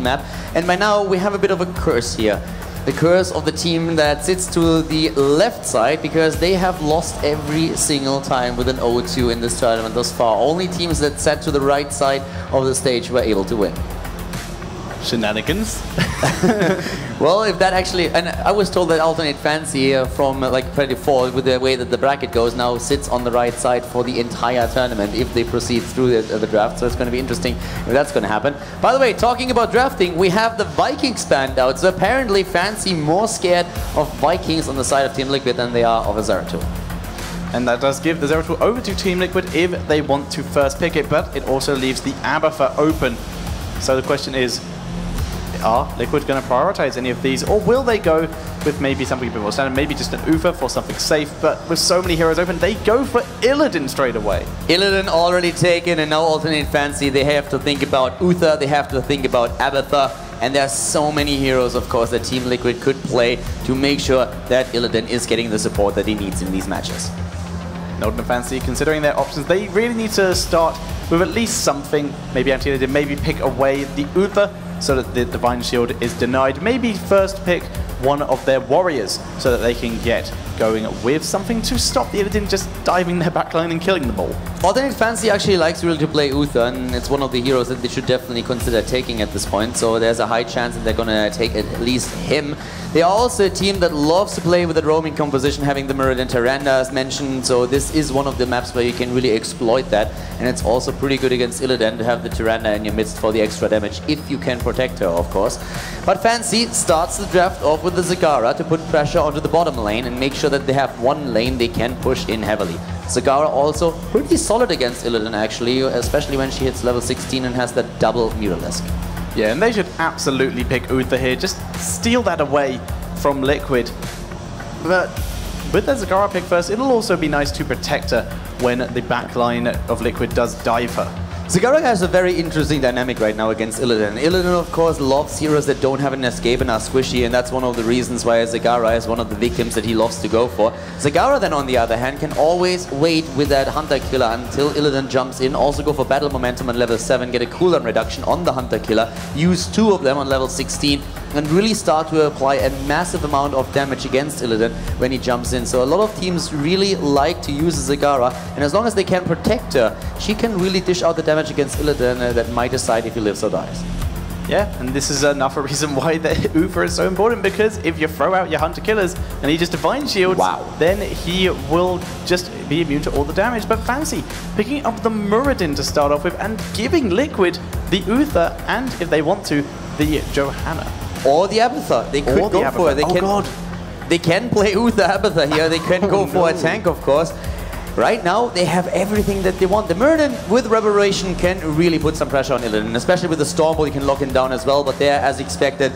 map. And by now we have a bit of a curse here. The curse of the team that sits to the left side, because they have lost every single time with an 0-2 in this tournament thus far. Only teams that sat to the right side of the stage were able to win. Shenanigans. Well, if that actually, and I was told that Alternate Fancy from like 24, with the way that the bracket goes now, sits on the right side for the entire tournament if they proceed through the draft. So it's going to be interesting if that's going to happen. By the way, talking about drafting, we have the Vikings banned out. So apparently Fancy more scared of Vikings on the side of Team Liquid than they are of a Zeratul. And that does give the Zeratul over to Team Liquid if they want to first pick it, but it also leaves the Abathur open. So the question is, are Liquid going to prioritize any of these, or will they go with maybe something a bit more standard, maybe just an Uther for something safe? But with so many heroes open, they go for Illidan straight away. Illidan already taken, and now Alternate Fancy, they have to think about Uther, they have to think about Abathur, and there are so many heroes, of course, that Team Liquid could play to make sure that Illidan is getting the support that he needs in these matches. Alternate Fancy, considering their options, they really need to start with at least something, maybe anti-Illidan, maybe pick away the Uther, so that the Divine Shield is denied. Maybe first pick one of their warriors so that they can get going with something to stop the Illidan just diving their backline and killing them all. Alternate Fancy actually likes really to play Uther, and it's one of the heroes that they should definitely consider taking at this point, so there's a high chance that they're going to take at least him. They are also a team that loves to play with the roaming composition, having the Mirrodin Tyrande as mentioned, so this is one of the maps where you can really exploit that, and it's also pretty good against Illidan to have the Tyrande in your midst for the extra damage, if you can protect her, of course. But Fancy starts the draft off with the Zagara to put pressure onto the bottom lane and make sure that they have one lane they can push in heavily. Zagara also pretty solid against Illidan actually, especially when she hits level 16 and has that double Muralisk. Yeah, and they should absolutely pick Uther here, just steal that away from Liquid. But with the Zagara pick first, it'll also be nice to protect her when the backline of Liquid does dive her. Zagara has a very interesting dynamic right now against Illidan. Illidan, of course, loves heroes that don't have an escape and are squishy, and that's one of the reasons why Zagara is one of the victims that he loves to go for. Zagara, then, on the other hand, can always wait with that Hunter Killer until Illidan jumps in, also go for battle momentum on level 7, get a cooldown reduction on the Hunter Killer, use 2 of them on level 16, and really start to apply a massive amount of damage against Illidan when he jumps in. So a lot of teams really like to use Zagara, and as long as they can protect her, she can really dish out the damage against Illidan that might decide if he lives or dies. Yeah, and this is another reason why the Uther is so important, because if you throw out your Hunter Killers and he just Divine Shields, then he will just be immune to all the damage. But Fancy picking up the Muradin to start off with and giving Liquid the Uther, and if they want to, the Johanna. Or the Abathur. They could go for it. They can play Uther Abathur here. They can go for a tank, of course. Right now, they have everything that they want. The Muradin with Reverberation can really put some pressure on Illidan, especially with the Stormbolt, you can lock him down as well, but there, as expected,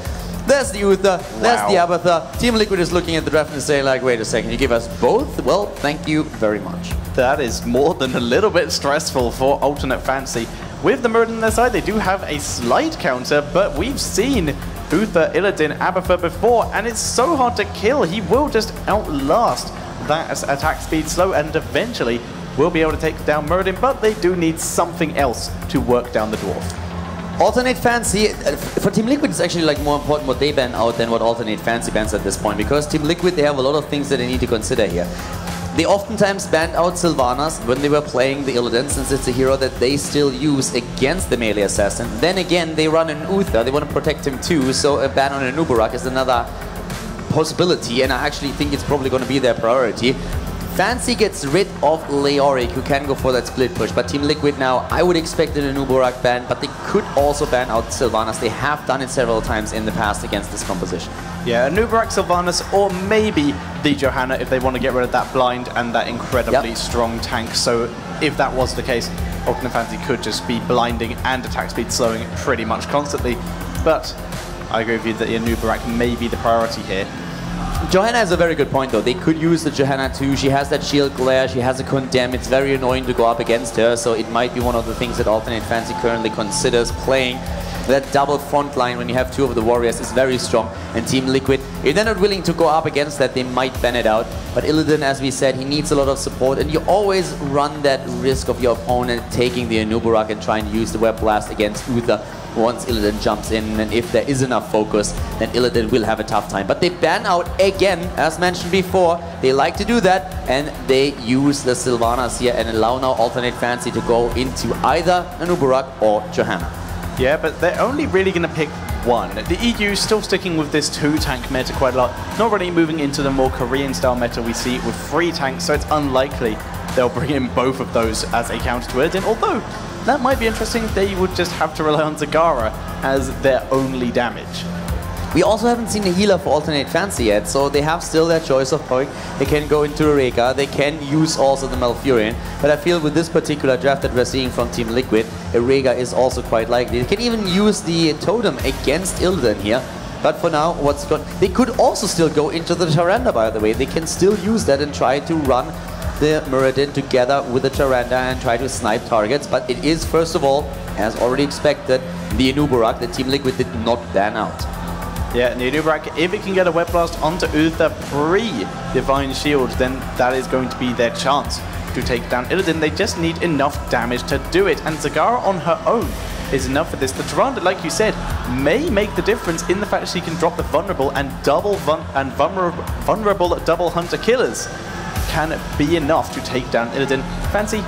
there's the Uther, there's the Abathur. Team Liquid is looking at the draft and saying like, wait a second, you give us both? Well, thank you very much. That is more than a little bit stressful for Alternate Fancy. With the Muradin on their side, they do have a slight counter, but we've seen Uther, Illidan, Abathur before, and it's so hard to kill. He will just outlast that attack speed slow, and eventually will be able to take down Muradin, but they do need something else to work down the dwarf. Alternate Fancy, for Team Liquid, it's actually like more important what they ban out than what Alternate Fancy bans at this point, because Team Liquid, they have a lot of things that they need to consider here. They oftentimes banned out Sylvanas when they were playing the Illidan, since it's a hero that they still use against the melee assassin. Then again, they run an Uther, they want to protect him too, so a ban on an Uberak is another possibility, and I actually think it's probably going to be their priority. Fancy gets rid of Leoric, who can go for that split push, but Team Liquid now, I would expect an Uberak ban, but they could also ban out Sylvanas. They have done it several times in the past against this composition. Yeah, an Uberak, Sylvanas, or maybe the Johanna if they want to get rid of that blind and that incredibly strong tank. So if that was the case, Alternate Fancy could just be blinding and attack speed slowing pretty much constantly. But I agree with you that the Uberak may be the priority here. Johanna has a very good point though. They could use the Johanna too. She has that shield glare, she has a condemn. It's very annoying to go up against her, so it might be one of the things that Alternate Fancy currently considers playing. That double front line when you have two of the warriors is very strong. And Team Liquid, if they're not willing to go up against that, they might ban it out. But Illidan, as we said, he needs a lot of support, and you always run that risk of your opponent taking the Anubarak and trying to use the Web Blast against Uther once Illidan jumps in, and if there is enough focus, then Illidan will have a tough time. But they ban out again, as mentioned before. They like to do that, and they use the Sylvanas here and allow now Alternate Fancy to go into either Anubarak or Johanna. Yeah, but they're only really going to pick one. The EU still sticking with this 2-tank meta quite a lot, not really moving into the more Korean-style meta we see with 3 tanks, so it's unlikely they'll bring in both of those as a counter to Illidan, although that might be interesting. They would just have to rely on Zagara as their only damage. We also haven't seen a healer for Alternate Fancy yet, so they have still their choice of point. They can go into Rega, they can use also the Malfurion, but I feel with this particular draft that we're seeing from Team Liquid, a Rega is also quite likely. They can even use the Totem against Illidan here, but for now, they could also still go into the Tyrande, by the way. They can still use that and try to run the Muradin together with the Tyrande and try to snipe targets, but it is, first of all, as already expected, the Anubarak that Team Liquid did not ban out. Yeah, and the Anubarak, if it can get a Web Blast onto Uther pre-Divine Shield, then that is going to be their chance to take down Illidan. They just need enough damage to do it, and Zagara on her own is enough for this. The Tyrande, like you said, may make the difference in the fact she can drop the vulnerable and vulnerable double hunter killers can be enough to take down Illidan. Fancy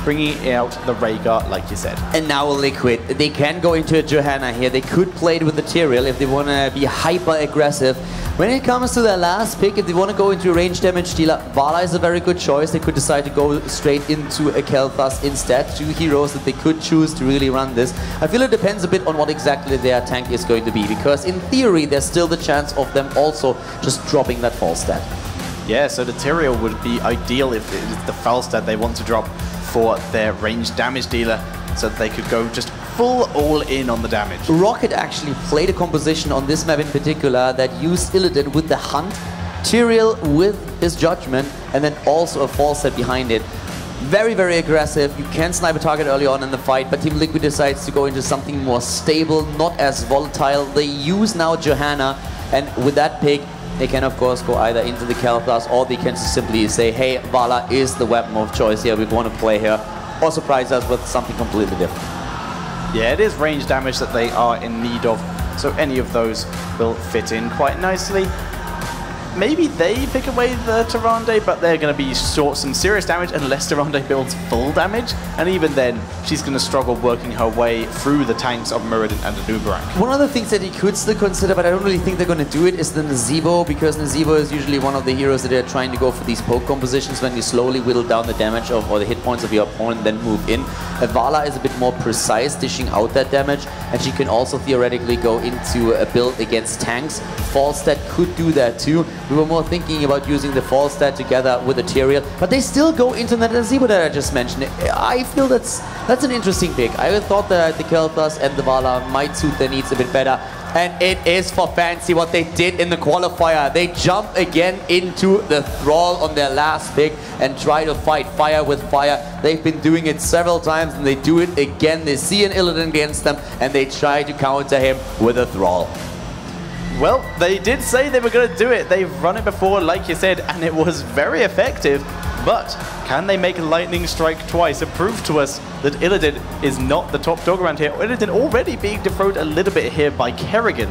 bringing out the Rhaegar, like you said. And now Liquid, they can go into a Johanna here. They could play it with the Tyrael if they want to be hyper-aggressive. When it comes to their last pick, if they want to go into a range damage dealer, Vala is a very good choice. They could decide to go straight into a Kel'Thas instead. 2 heroes that they could choose to really run this. I feel it depends a bit on what exactly their tank is going to be, because in theory, there's still the chance of them also just dropping that false stat. Yeah, so the Tyrael would be ideal if it is the Falstad they want to drop for their ranged damage dealer, so that they could go just full all in on the damage. Rocket actually played a composition on this map in particular that used Illidan with the Hunt, Tyrael with his Judgment, and then also a false set behind it. Very, very aggressive. You can snipe a target early on in the fight, but Team Liquid decides to go into something more stable, not as volatile. They use now Johanna, and with that pick, they can of course go either into the Kel'Thas, or they can simply say, hey, Vala is the weapon of choice here, we want to play here, or surprise us with something completely different. Yeah, it is range damage that they are in need of, so any of those will fit in quite nicely. Maybe they pick away the Tyrande, but they're going to be short some serious damage unless Tyrande builds full damage, and even then, she's going to struggle working her way through the tanks of Muradin and Anubarak. One of the things that you could still consider, but I don't really think they're going to do it, is the Nazeebo, because Nazeebo is usually one of the heroes that are trying to go for these poke compositions when you slowly whittle down the damage of, or the hit points of your opponent, then move in. Vala is a bit more precise, dishing out that damage, and she can also theoretically go into a build against tanks. Falstad could do that too. We were more thinking about using the Falstad together with the Tyrael, but they still go into the Nazeebo that I just mentioned. I feel that's an interesting pick. I thought that the Kel'Thas and the Vala might suit their needs a bit better. And it is for Fancy what they did in the qualifier. They jump again into the Thrall on their last pick and try to fight fire with fire. They've been doing it several times and they do it again. They see an Illidan against them and they try to counter him with a Thrall. Well, they did say they were going to do it. They've run it before, like you said, and it was very effective. But can they make a lightning strike twice and prove to us that Illidan is not the top dog around here? Illidan already being dethroned a little bit here by Kerrigan.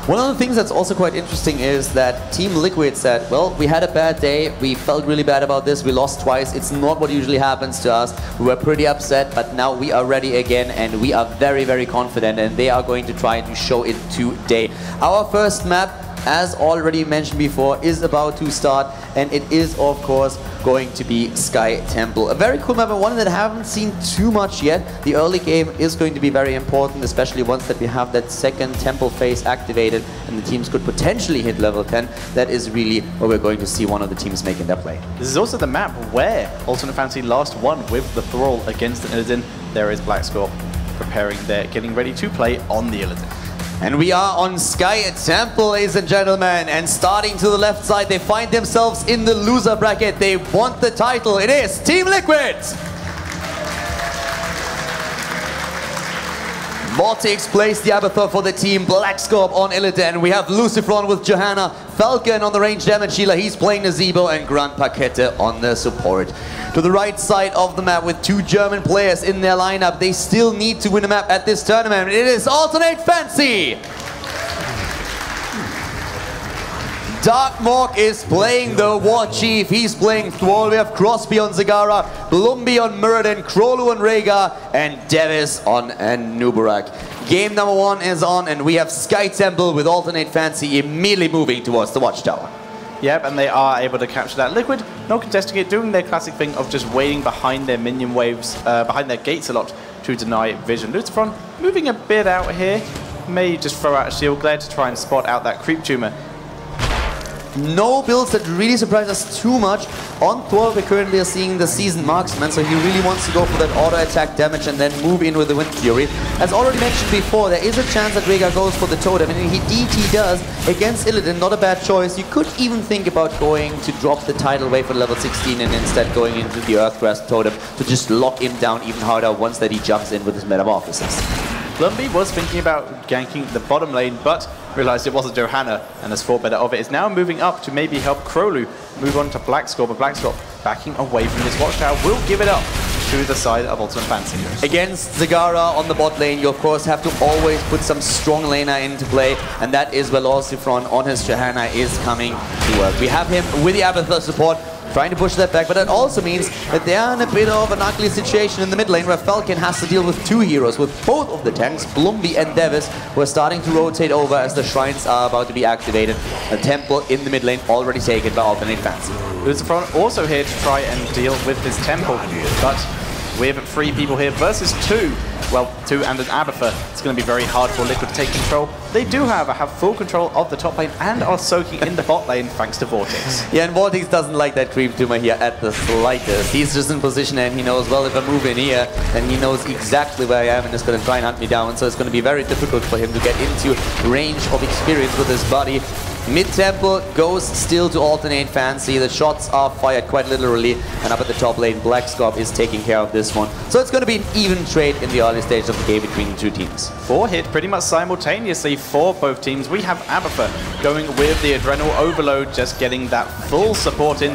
One of the things that's also quite interesting is that Team Liquid said, well, we had a bad day, we felt really bad about this, we lost twice, it's not what usually happens to us, we were pretty upset, but now we are ready again and we are very, very confident, and they are going to try to show it today. Our first map, as already mentioned before, is about to start, and it is of course going to be Sky Temple. A very cool map, and one that I haven't seen too much yet. The early game is going to be very important, especially once that we have that second temple phase activated and the teams could potentially hit level 10. That is really where we're going to see one of the teams making their play. This is also the map where Alternate Fancy last won with the Thrall against an Illidan. There is Black Scorp preparing there, getting ready to play on the Illidan. And we are on Sky Temple, ladies and gentlemen, and starting to the left side, they find themselves in the loser bracket. They want the title. It is Team Liquid! Vortex plays the Abathur for the team. Black Scorp on Illidan. We have Lucifron with Johanna. Falcon on the range damage healer. He's playing Nazebo and Grand Paquette on the support. To the right side of the map with 2 German players in their lineup. They still need to win a map at this tournament. It is Alternate Fancy. Dark Morg is playing the War Chief. He's playing Thrall. We have Crosby on Zagara, Blumby on Muradin, Krolu on Rhaegar, and Davis on Nubarak. Game number 1 is on, and we have Sky Temple with Alternate Fancy immediately moving towards the Watchtower. Yep, and they are able to capture that Liquid, not contesting it, doing their classic thing of just waiting behind their minion waves, behind their gates a lot to deny vision. Lucifron moving a bit out here, may just throw out a shield glare to try and spot out that creep tumor. No builds that really surprise us too much. On Thrall, we currently are seeing the Seasoned Marksman, so he really wants to go for that auto attack damage and then move in with the Wind Fury. As already mentioned before, there is a chance that Rhaegar goes for the Totem, and if he does against Illidan, not a bad choice. You could even think about going to drop the tidal wave at level 16 and instead going into the Earthgrasp Totem to just lock him down even harder once that he jumps in with his Metamorphosis. Blumby was thinking about ganking the bottom lane, but realized it wasn't Johanna, and has thought better of it. Is now moving up to maybe help Krolu move on to Black Scorp, but Black Scorp backing away from this Watchtower will give it up to the side of Ultimate Fancy. Against Zagara on the bot lane, you of course have to always put some strong laner into play, and that is where Lucifron on his Johanna is coming to work. We have him with the Abathur support, trying to push that back, but that also means that they are in a bit of an ugly situation in the mid lane where Falcon has to deal with 2 heroes, with both of the tanks, Blumby and Davis, who are starting to rotate over as the shrines are about to be activated. A temple in the mid lane already taken by Alternate Fancy. Lucifron also here to try and deal with this temple, but with 3 people here versus 2. Well, 2 and an Abathur, it's going to be very hard for Liquid to take control. They do, however, have full control of the top lane and are soaking in the bot lane thanks to Vortex. Yeah, and Vortex doesn't like that creep tumor here at the slightest. He's just in position and he knows, well, if I move in here, then he knows exactly where I am and is going to try and hunt me down. So it's going to be very difficult for him to get into range of experience with his body. Mid-tempo goes still to Alternate Fancy. The shots are fired quite literally, and up at the top lane, Black Scorp is taking care of this one. So it's going to be an even trade in the early stage of the game between the 2 teams. 4 hit pretty much simultaneously for both teams. We have Abathur going with the Adrenal Overload, just getting that full support in.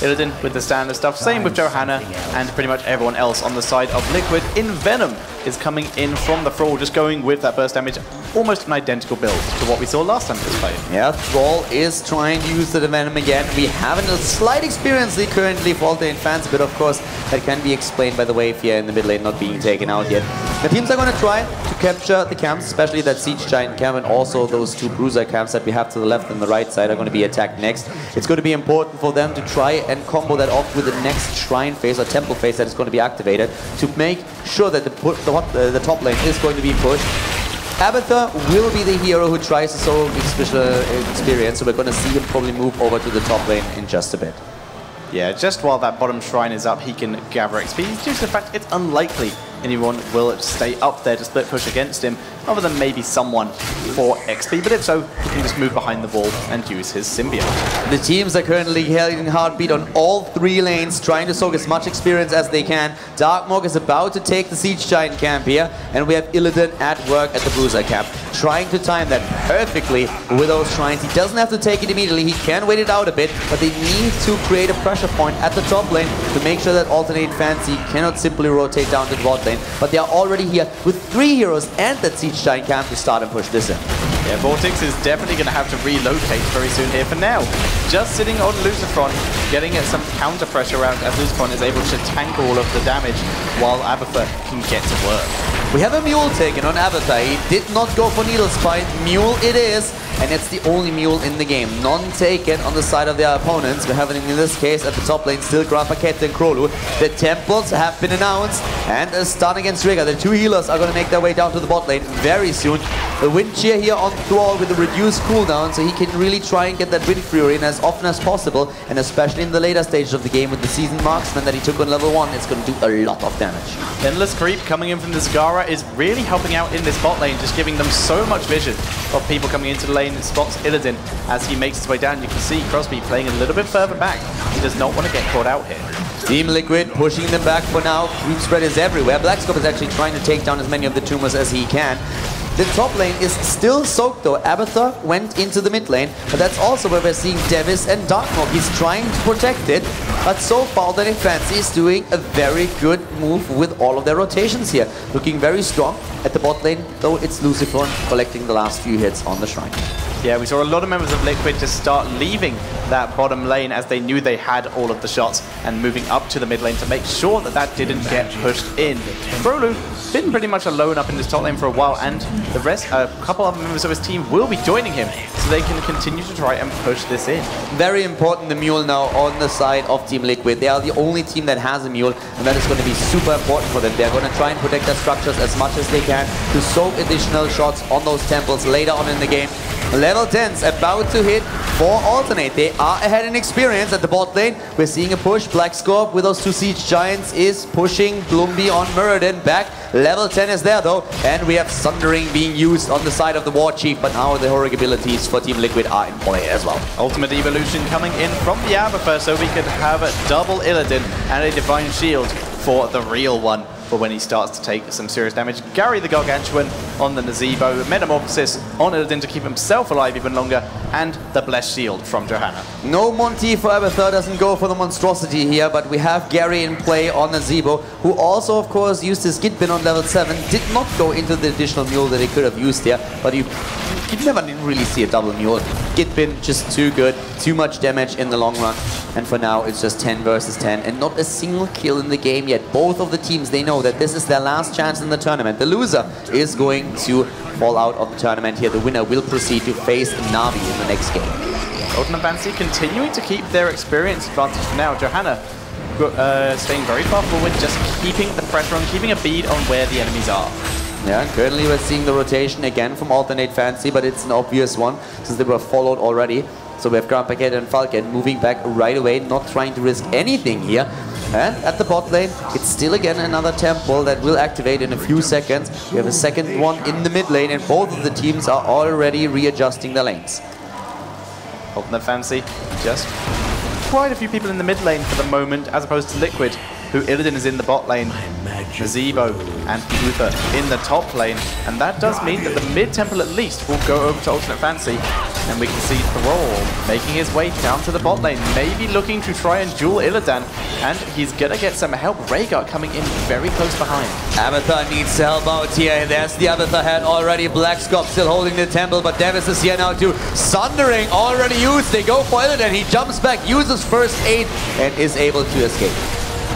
Illidan with the standard stuff, same with Johanna, and pretty much everyone else on the side of Liquid. In Venom is coming in from the Thrall, just going with that burst damage. Almost an identical build to what we saw last time this played. Yeah, Thrall is trying to use the Venom again. We have a slight experience lead currently for Alternate Fancy, but of course that can be explained by the wave here in the mid lane not being taken out yet. The teams are going to try to capture the camps, especially that Siege Giant camp, and also those 2 Bruiser camps that we have to the left and the right side are going to be attacked next. It's going to be important for them to try and combo that off with the next Shrine phase or Temple phase that is going to be activated to make sure that the top lane is going to be pushed. Abathur will be the hero who tries to solo experience, so we're going to see him probably move over to the top lane in just a bit. Yeah, just while that bottom shrine is up, he can gather XP. Due to the fact it's unlikely anyone will stay up there to split push against him, other than maybe someone for XP. But if so, he can just move behind the wall and use his symbiote. The teams are currently holding Heartbeat on all 3 lanes, trying to soak as much experience as they can. Dark Morg is about to take the Siege Giant camp here, and we have Illidan at work at the Bruiser camp, trying to time that perfectly with those shrines. He doesn't have to take it immediately, he can wait it out a bit, but they need to create a pressure point at the top lane to make sure that Alternate Fancy cannot simply rotate down to the bot lane. But they are already here with 3 heroes and that Siege Giant camp to start and push this in. Yeah, Vortex is definitely going to have to relocate very soon here. For now, just sitting on Lucifron, getting some counter pressure around as Lucifron is able to tank all of the damage while Abathur can get to work. We have a Mule taken on Abathur. He did not go for Needle Spine. Mule it is, and it's the only Mule in the game. None taken on the side of their opponents. We're having, in this case, at the top lane, still Grand Paquette and Krolu. The Temples have been announced, and a stun against Rhaegar. The 2 healers are going to make their way down to the bot lane very soon. The Wind Cheer here on Thrall with a reduced cooldown, so he can really try and get that Wind Fury in as often as possible, and especially in the later stages of the game with the Seasoned Marksman that he took on level 1, it's going to do a lot of damage. Endless Creep coming in from the Zagara is really helping out in this bot lane, just giving them so much vision of people coming into the lane. It spots Illidan as he makes his way down. You can see Crosby playing a little bit further back. He does not want to get caught out here. Team Liquid pushing them back for now. Creep spread is everywhere. Blackscope is actually trying to take down as many of the tumors as he can. The top lane is still soaked though. Abathur went into the mid lane, but that's also where we're seeing Devis and Darkmog. He's trying to protect it, but so far ATN Fancy is doing a very good move with all of their rotations here. Looking very strong at the bot lane, though it's Lucifer collecting the last few hits on the shrine. Yeah, we saw a lot of members of Liquid just start leaving that bottom lane as they knew they had all of the shots and moving up to the mid lane to make sure that that didn't get pushed in. Frolu been pretty much alone up in this top lane for a while, and the rest, a couple of members of his team will be joining him so they can continue to try and push this in. Very important, the mule now on the side of Team Liquid. They are the only team that has a mule, and that is going to be super important for them. They're going to try and protect their structures as much as they can to soak additional shots on those temples later on in the game. Level 10's about to hit for Alternate. They are ahead in experience at the bot lane. We're seeing a push. Blackscorp with those two Siege Giants is pushing Bloomby on Muradin back. Level 10 is there though, and we have Sundering being used on the side of the War Chief, but now the heroic abilities for Team Liquid are in play as well. Ultimate Evolution coming in from the Abathur so we could have a double Illidan and a Divine Shield for the real one for when he starts to take some serious damage. Gary the Gargantuan on the Nazebo, Metamorphosis on Illidan to keep himself alive even longer, and the Blessed Shield from Johanna. No Monty for Abathur, doesn't go for the monstrosity here, but we have Gary in play on Nazebo, who also of course used his Git bin on level 7, did not go into the additional mule that he could have used here, but you never didn't really see a double mule. Git bin just too good, too much damage in the long run, and for now it's just 10 versus 10 and not a single kill in the game yet. Both of the teams, they know that this is their last chance in the tournament. The loser is going to fall out of the tournament here. The winner will proceed to face Navi in the next game. ATN Fancy continuing to keep their experience advantage for now. Johanna staying very far forward, just keeping the pressure on, keeping a bead on where the enemies are. Yeah, currently we're seeing the rotation again from ATN Fancy, but it's an obvious one since they were followed already. So we have Grandpaquette and Falcon moving back right away, not trying to risk anything here. And at the bot lane, it's still again another temple that will activate in a few seconds. We have a second one in the mid lane, and both of the teams are already readjusting their lanes. ATN Fancy, just quite a few people in the mid lane for the moment, as opposed to Liquid, who Illidan is in the bot lane, Nazebo and Luther in the top lane, and that does mean that the mid temple at least will go over to ATN Fancy, and we can see Thrall making his way down to the bot lane, maybe looking to try and duel Illidan, and he's gonna get some help. Rhaegar coming in very close behind. Abathur needs help out here. There's the Abathur head already. Blackscorp still holding the temple, but Devis is here now too. Sundering already used. They go for Illidan. He jumps back, uses first aid, and is able to escape.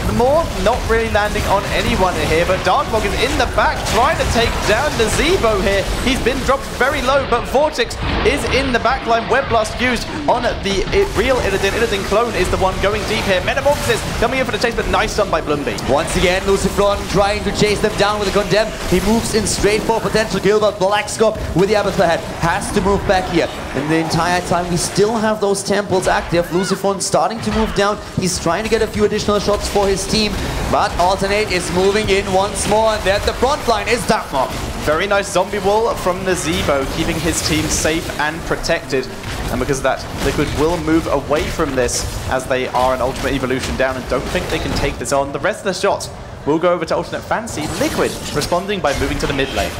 The Maw not really landing on anyone here, but Darkmog is in the back trying to take down Nazebo here. He's been dropped very low, but Vortex is in the backline. Web Blast used on the real Illidan. Illidan clone is the one going deep here. Metamorphosis coming in for the chase, but nice done by Bloomby. Once again, Lucifron trying to chase them down with a Condemn. He moves in straight for potential kill, but Blackscorp with the Abathur head has to move back here. And the entire time we still have those temples active. Lucifron starting to move down. He's trying to get a few additional shots for his team, but Alternate is moving in once more, and there at the front line is Darkmog. Very nice zombie wall from Nazebo, keeping his team safe and protected. And because of that, Liquid will move away from this as they are an Ultimate Evolution down and don't think they can take this on. The rest of the shots will go over to ATN Fancy. Liquid responding by moving to the mid lane.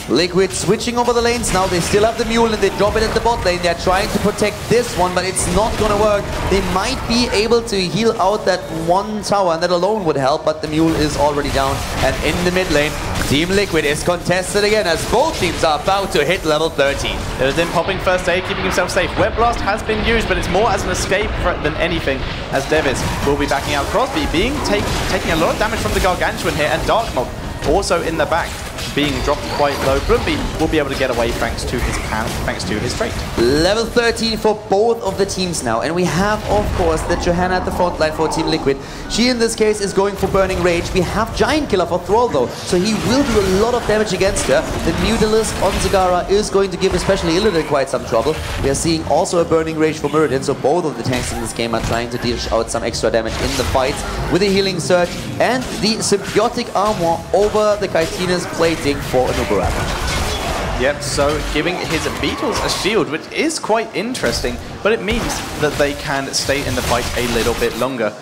Liquid switching over the lanes now. They still have the mule and they drop it at the bot lane. They're trying to protect this one, but it's not gonna work. They might be able to heal out that one tower, and that alone would help, but the mule is already down. And in the mid lane, Team Liquid is contested again as both teams are about to hit level 13. Illidan popping first aid, keeping himself safe. Web Blast has been used, but it's more as an escape than anything, as Devis will be backing out. Crosby taking a lot of damage from the Gargantuan here, and Darkmog also in the back, being dropped quite low. Bloomby will be able to get away thanks to his trait. Level 13 for both of the teams now, and we have of course the Johanna at the front line for Team Liquid. She in this case is going for Burning Rage. We have Giant Killer for Thrall though, so he will do a lot of damage against her. The Mutalisk on Zagara is going to give especially Illidan quite some trouble. We are seeing also a Burning Rage for Muradin, so both of the tanks in this game are trying to dish out some extra damage in the fights with a Healing Surge and the Symbiotic Armor over the Kaitina's plating for an Uber average. Yep, so giving his Beetles a shield, which is quite interesting, but it means that they can stay in the fight a little bit longer.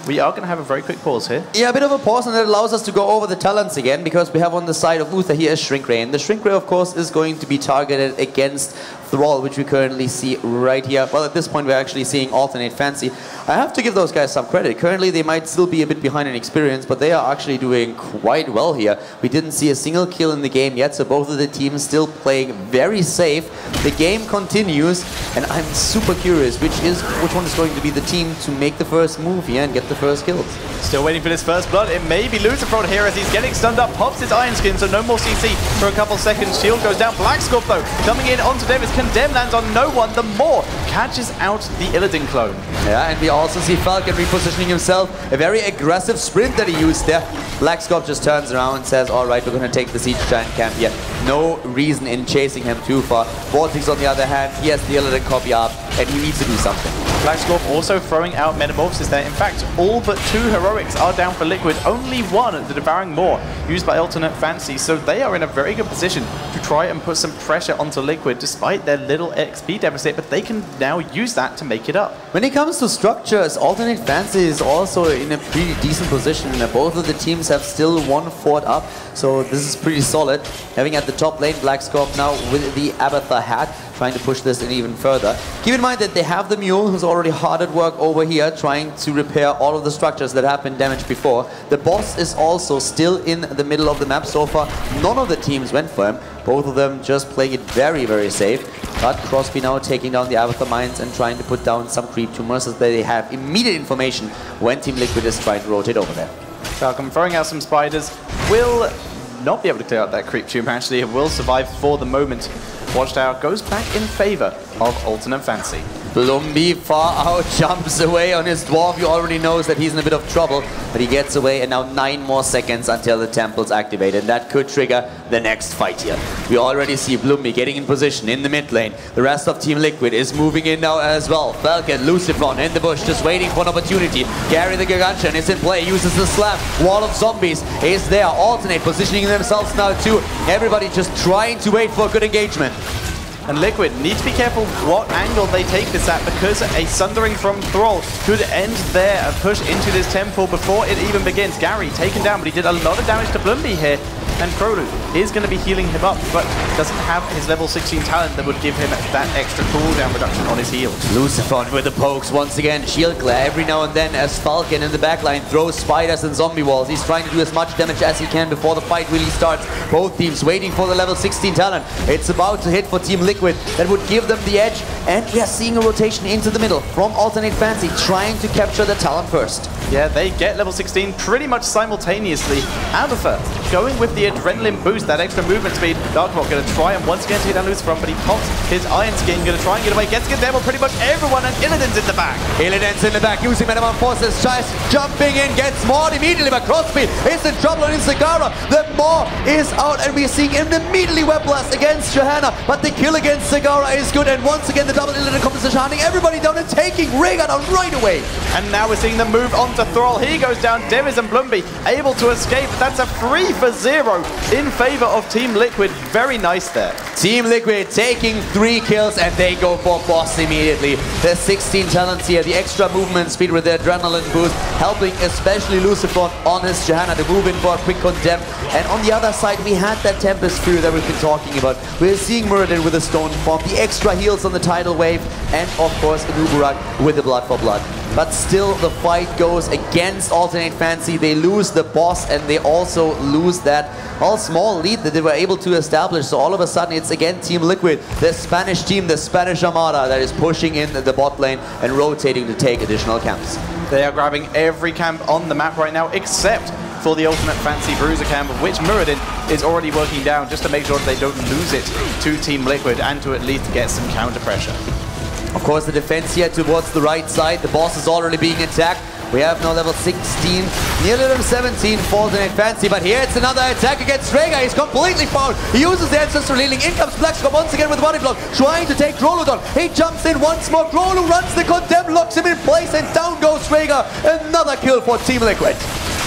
We are going to have a very quick pause here. Yeah, a bit of a pause, and that allows us to go over the talents again, because we have on the side of Uther here a Shrink Ray. And the Shrink Ray, of course, is going to be targeted against Thrall, which we currently see right here. Well, at this point, we're actually seeing Alternate Fancy. I have to give those guys some credit. Currently, they might still be a bit behind in experience, but they are actually doing quite well here. We didn't see a single kill in the game yet, so both of the teams still playing very safe. The game continues, and I'm super curious which one is going to be the team to make the first move here and get the first kills. Still waiting for this first blood. It may be Lucifer here as he's getting stunned up. Pops his Iron Skin, so no more CC for a couple seconds. Shield goes down. Black Scorp, though, coming in onto Davis. Condemn lands on no one. The Maw catches out the Illidan clone. Yeah, and we also see Falcon repositioning himself. A very aggressive sprint that he used there. Black Scorp just turns around and says, all right, we're going to take the Siege Giant camp here. No reason in chasing him too far. Vortex, on the other hand, he has the Illidan copy up, and he needs to do something. Black Scorp also throwing out Metamorphosis there. In fact, all but 2 heroics are down for Liquid. Only one, the Devouring Maw, used by Alternate Fancy. So they are in a very good position to try and put some pressure onto Liquid, despite their little XP deficit. But they can now use that to make it up. When it comes to structures, Alternate Fancy is also in a pretty decent position. Both of the teams have still 1 fort up, so this is pretty solid. Having at the top lane Black Scorp now with the Abathur hat, trying to push this in even further. Keep in mind that they have the Mule, who's already hard at work over here, trying to repair all of the structures that have been damaged before. The boss is also still in the middle of the map so far. None of the teams went for him. Both of them just playing it very, very safe. But Crosby now taking down the Abathur mines and trying to put down some creep tumors so that they have immediate information when Team Liquid is trying to rotate over there. Falcon throwing out some spiders. Will not be able to clear out that creep tumor. Actually, it will survive for the moment. Watchtower goes back in favor of Alternate Fancy. Blumby far out, jumps away on his dwarf. He already knows that he's in a bit of trouble, but he gets away, and now 9 more seconds until the temple's activated. That could trigger the next fight here. We already see Blumby getting in position in the mid lane. The rest of Team Liquid is moving in now as well. Falcon, Lucifron in the bush, just waiting for an opportunity. Gary the Gargantuan is in play, uses the slam. Wall of zombies is there. Alternate positioning themselves now too. Everybody just trying to wait for a good engagement. And Liquid need to be careful what angle they take this at, because a Sundering from Thrall could end there and push into this temple before it even begins. Gary taken down, but he did a lot of damage to Blumby here. And Krolu is going to be healing him up, but doesn't have his level 16 talent that would give him that extra cooldown reduction on his heals. Lucifron with the pokes once again. Shield glare every now and then as Falcon in the backline throws spiders and zombie walls. He's trying to do as much damage as he can before the fight really starts. Both teams waiting for the level 16 talent. It's about to hit for Team Liquid. That would give them the edge. And we are seeing a rotation into the middle from Alternate Fancy, trying to capture the talent first. Yeah, they get level 16 pretty much simultaneously. Abathur going with the adrenaline boost, that extra movement speed. Darkhawk going to try and once again take down Lucifer, but he pops his Iron Skin, going to try and get away. Gets condemned pretty much everyone, and Illidan's in the back. Illidan's in the back, using Metamorphosis, just jumping in, gets Maw immediately, but Crosby is in trouble in Sagara. The Maw is out, and we're seeing him immediately web blast against Johanna, but the kill against Sagara is good, and once again the double Illidan composition, hunting everybody down and taking Rhaegar down right away. And now we're seeing the move onto Thrall. He goes down. Demis and Blumby able to escape. That's a 3-for-0 in favor of Team Liquid. Very nice there. Team Liquid taking 3 kills, and they go for boss immediately. The 16 talents here, the extra movement speed with the adrenaline boost, helping especially Lucifron on his Johanna to move in for a quick condemn. And on the other side, we had that Tempest Fury that we've been talking about. We're seeing Muradin with a stone form, the extra heals on the tidal wave, and of course Anuburak with the blood for blood. But still, the fight goes against Alternate Fancy. They lose the boss, and they also lose that small lead that they were able to establish. So all of a sudden, it's again Team Liquid, the Spanish team, the Spanish Armada, that is pushing in the bot lane and rotating to take additional camps. They are grabbing every camp on the map right now, except for the Ultimate Fancy Bruiser camp, which Muradin is already working down just to make sure that they don't lose it to Team Liquid and to at least get some counter pressure. Of course, the defense here towards the right side. The boss is already being attacked. We have now level 16, nearly level 17 for Alternate Fancy, but here it's another attack against Rhaegar. He's completely fouled. He uses the Ancestral Healing. In comes Black Scorp once again with Body Block, trying to take Krolu down. He jumps in once more. Krolu runs the Condemn, locks him in place, and down goes Rhaegar. Another kill for Team Liquid.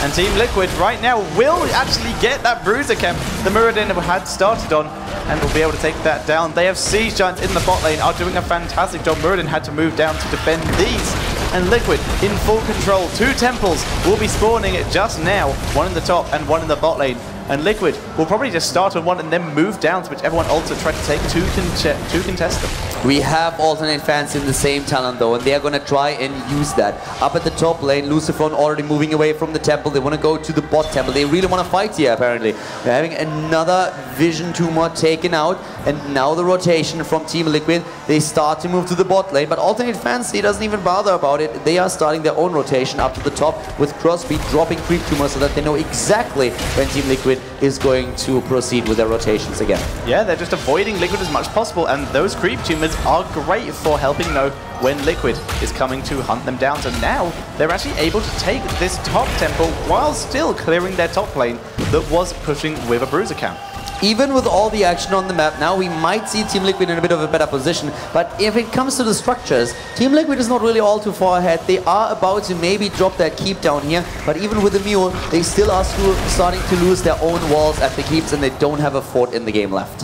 And Team Liquid right now will actually get that Bruiser camp the Muradin had started on, and will be able to take that down. They have Siege Giants in the bot lane, are doing a fantastic job. Muradin had to move down to defend these. and Liquid in full control. 2 temples will be spawning just now, one in the top and one in the bot lane. And Liquid will probably just start on one and then move down to whichever one Ulta try to take to contest them. We have alternate fans in the same talent though, and they are going to try and use that. Up at the top lane, Lucifron already moving away from the temple. They want to go to the bot temple. They really want to fight here, apparently. They're having another Vision Tumor taken out, and now the rotation from Team Liquid. They start to move to the bot lane, but alternate Fancy doesn't even bother about it. They are starting their own rotation up to the top with Crossbeat dropping Creep Tumor so that they know exactly when Team Liquid is going to proceed with their rotations again. Yeah, they're just avoiding Liquid as much as possible, and those Creep Tumors are great for helping know when Liquid is coming to hunt them down. So now they're actually able to take this top temple while still clearing their top lane that was pushing with a Bruiser camp. Even with all the action on the map, now we might see Team Liquid in a bit of a better position, but if it comes to the structures, Team Liquid is not really all too far ahead. They are about to maybe drop that keep down here, but even with the Mule, they still are starting to lose their own walls at the keeps, and they don't have a fort in the game left.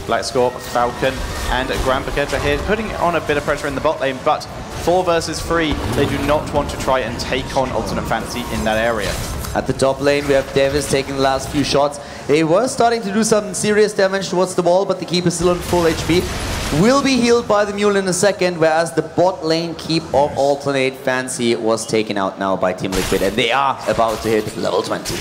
Black Scorp, Falcon, and Grand Paqueta here, putting on a bit of pressure in the bot lane, but 4 versus 3, they do not want to try and take on Ultimate Fancy in that area. At the top lane, we have Davis taking the last few shots. They were starting to do some serious damage towards the wall, but the keep is still on full HP. Will be healed by the Mule in a second, whereas the bot lane keep of Alternate Fancy was taken out now by Team Liquid, and they are about to hit level 20.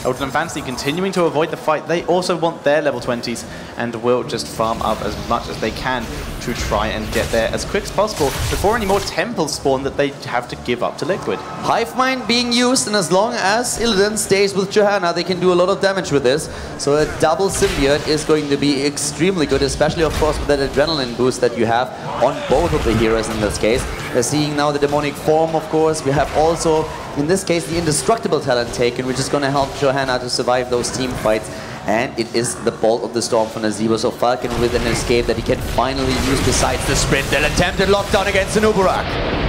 Ultimate Fancy continuing to avoid the fight. They also want their level 20s and will just farm up as much as they can to try and get there as quick as possible before any more temples spawn that they have to give up to Liquid. Hive Mind being used, and as long as Illidan stays with Johanna, they can do a lot of damage with this. So a double symbiote is going to be extremely good, especially of course with that adrenaline boost that you have on both of the heroes in this case. We're seeing now the demonic form, of course. We have also, in this case, the indestructible talent taken, which is going to help Johanna to survive those team fights. And it is the Bolt of the Storm from Nazebo, so Falcon with an escape that he can finally use besides the sprint. They'll attempted lockdown against Anubarak.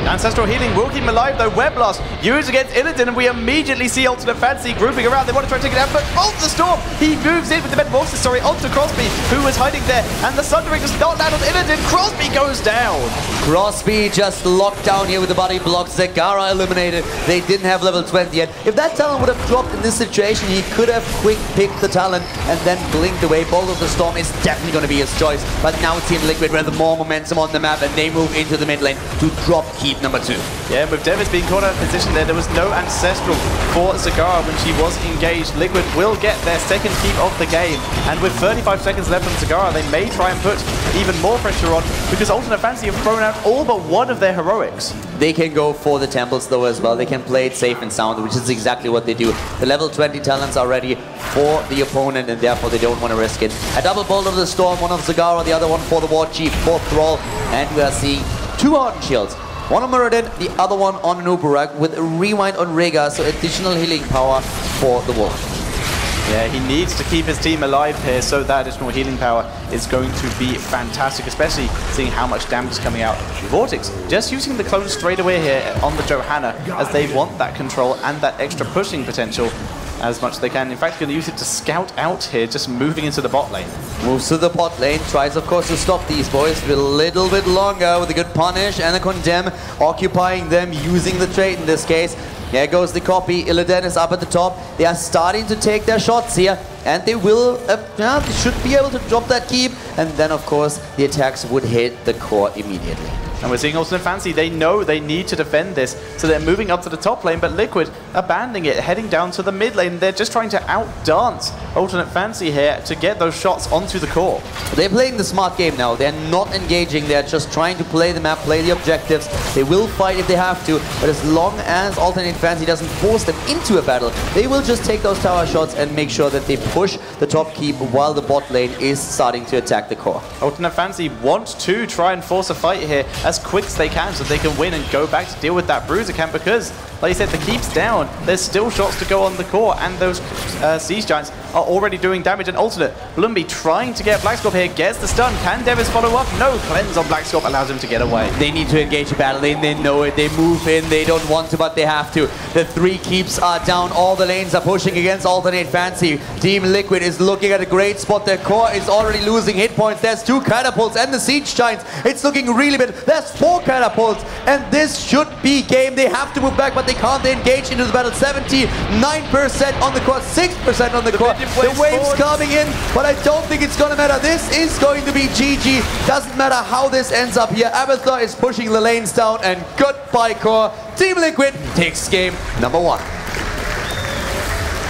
Ancestral Healing will keep him alive though. Web Blast used against Illidan, and we immediately see Ultimate Fancy grouping around. They want to try to take it out, but Ult the Storm, he moves in with the Metamorphosis, Ult to Crosby, who was hiding there, and the Sundering does not land on Illidan. Crosby goes down. Crosby just locked down here with the body block. Zegara eliminated. They didn't have level 20 yet. If that talent would have dropped in this situation, he could have quick picked the talent and then blinked away. Bolt of the Storm is definitely going to be his choice, but now Team Liquid with more momentum on the map, and they move into the mid lane to drop keep number 2. Yeah, with Devis being caught out of position there was no Ancestral for Zagara when she was engaged. Liquid will get their second keep of the game, and with 35 seconds left on Zagara, they may try and put even more pressure on, because Ultimate Fancy have thrown out all but one of their heroics. They can go for the temples though as well. They can play it safe and sound, which is exactly what they do. The level 20 talents are ready for the opponent, and therefore they don't want to risk it. A double Bolt of the Storm, one of Zagara, the other one for the War Chief, for Thrall, and we are seeing 2 Ardent Shields. One on Muradin, the other one on Anubarak, with a rewind on Rhaegar, so additional healing power for the Wolf. Yeah, he needs to keep his team alive here, so that additional healing power is going to be fantastic, especially seeing how much damage is coming out. Vortex just using the clone straight away here on the Johanna, as they want that control and that extra pushing potential as much as they can. In fact, going to use it to scout out here, just moving into the bot lane. Moves to the bot lane, tries of course to stop these boys a little bit longer with a good punish and a condemn, occupying them, using the trade in this case. Here goes the copy. Illidan is up at the top. They are starting to take their shots here, and they will, they should be able to drop that keep, and then of course the attacks would hit the core immediately. And we're seeing Ultimate Fancy, they know they need to defend this, so they're moving up to the top lane, but Liquid abandoning it, heading down to the mid lane. They're just trying to outdance Ultimate Fancy here to get those shots onto the core. They're playing the smart game now. They're not engaging, they're just trying to play the map, play the objectives. They will fight if they have to, but as long as Alternate Fancy doesn't force them into a battle, they will just take those tower shots and make sure that they push the top keep while the bot lane is starting to attack the core. Alternate Fancy want to try and force a fight here as quick as they can so they can win and go back to deal with that Bruiser camp, because, like you said, the keep's down. There's still shots to go on the core, and those Siege Giants are already doing damage. And alternate, Blumby trying to get Blackscorp here, gets the stun. Can Devis follow up? No, cleanse on Blackscorp allows him to get away. They need to engage the battle lane, they know it, they move in, they don't want to, but they have to. The 3 keeps are down, all the lanes are pushing against Alternate Fancy. Team Liquid is looking at a great spot, their core is already losing hit points. There's 2 catapults and the Siege Giants. It's looking really bad. There's 4 catapults and this should be game. They have to move back, but they can't. They engage into the battle. 79% on the core, 6% on the core. The wave's coming in, but I don't think it's gonna matter. This is going to be GG. Doesn't matter how this ends up here. Abathur is pushing the lanes down and goodbye core. Team Liquid takes game number 1.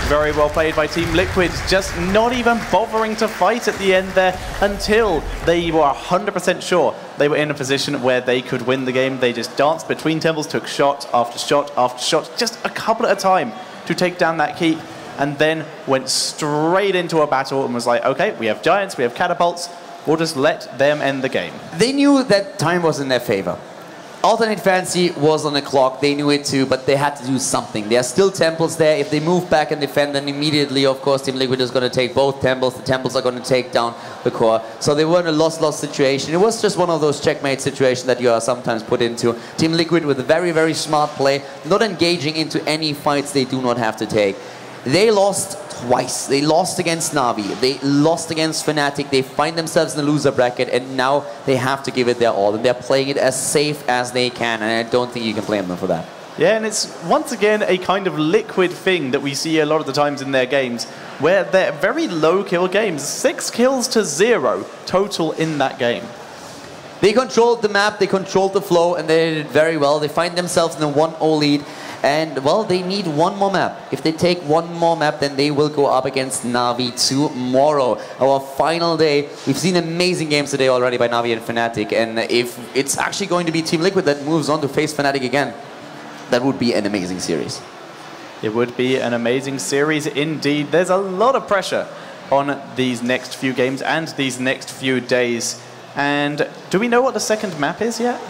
Very well played by Team Liquid, just not even bothering to fight at the end there until they were 100% sure they were in a position where they could win the game. They just danced between temples, took shot after shot after shot, just a couple at a time to take down that keep, and then went straight into a battle and was like, okay, we have giants, we have catapults, we'll just let them end the game. They knew that time was in their favor. Alternate Fancy was on the clock, they knew it too, but they had to do something. There are still temples there. If they move back and defend, then immediately, of course, Team Liquid is going to take both temples. The temples are going to take down the core. So they were in a loss-loss situation. It was just one of those checkmate situations that you are sometimes put into. Team Liquid with a very, very smart play, not engaging into any fights they do not have to take. They lost twice. They lost against Na'Vi. They lost against Fnatic. They find themselves in the loser bracket, and now they have to give it their all. And they're playing it as safe as they can, and I don't think you can blame them for that. Yeah, and it's once again a kind of Liquid thing that we see a lot of the times in their games, where they're very low kill games. 6 kills to 0 total in that game. They controlled the map, they controlled the flow, and they did it very well. They find themselves in a 1-0 lead. And, well, they need one more map. If they take one more map, then they will go up against Na'Vi tomorrow. Our final day. We've seen amazing games today already by Na'Vi and Fnatic. And if it's actually going to be Team Liquid that moves on to face Fnatic again, that would be an amazing series. It would be an amazing series indeed. There's a lot of pressure on these next few games and these next few days. And do we know what the second map is yet?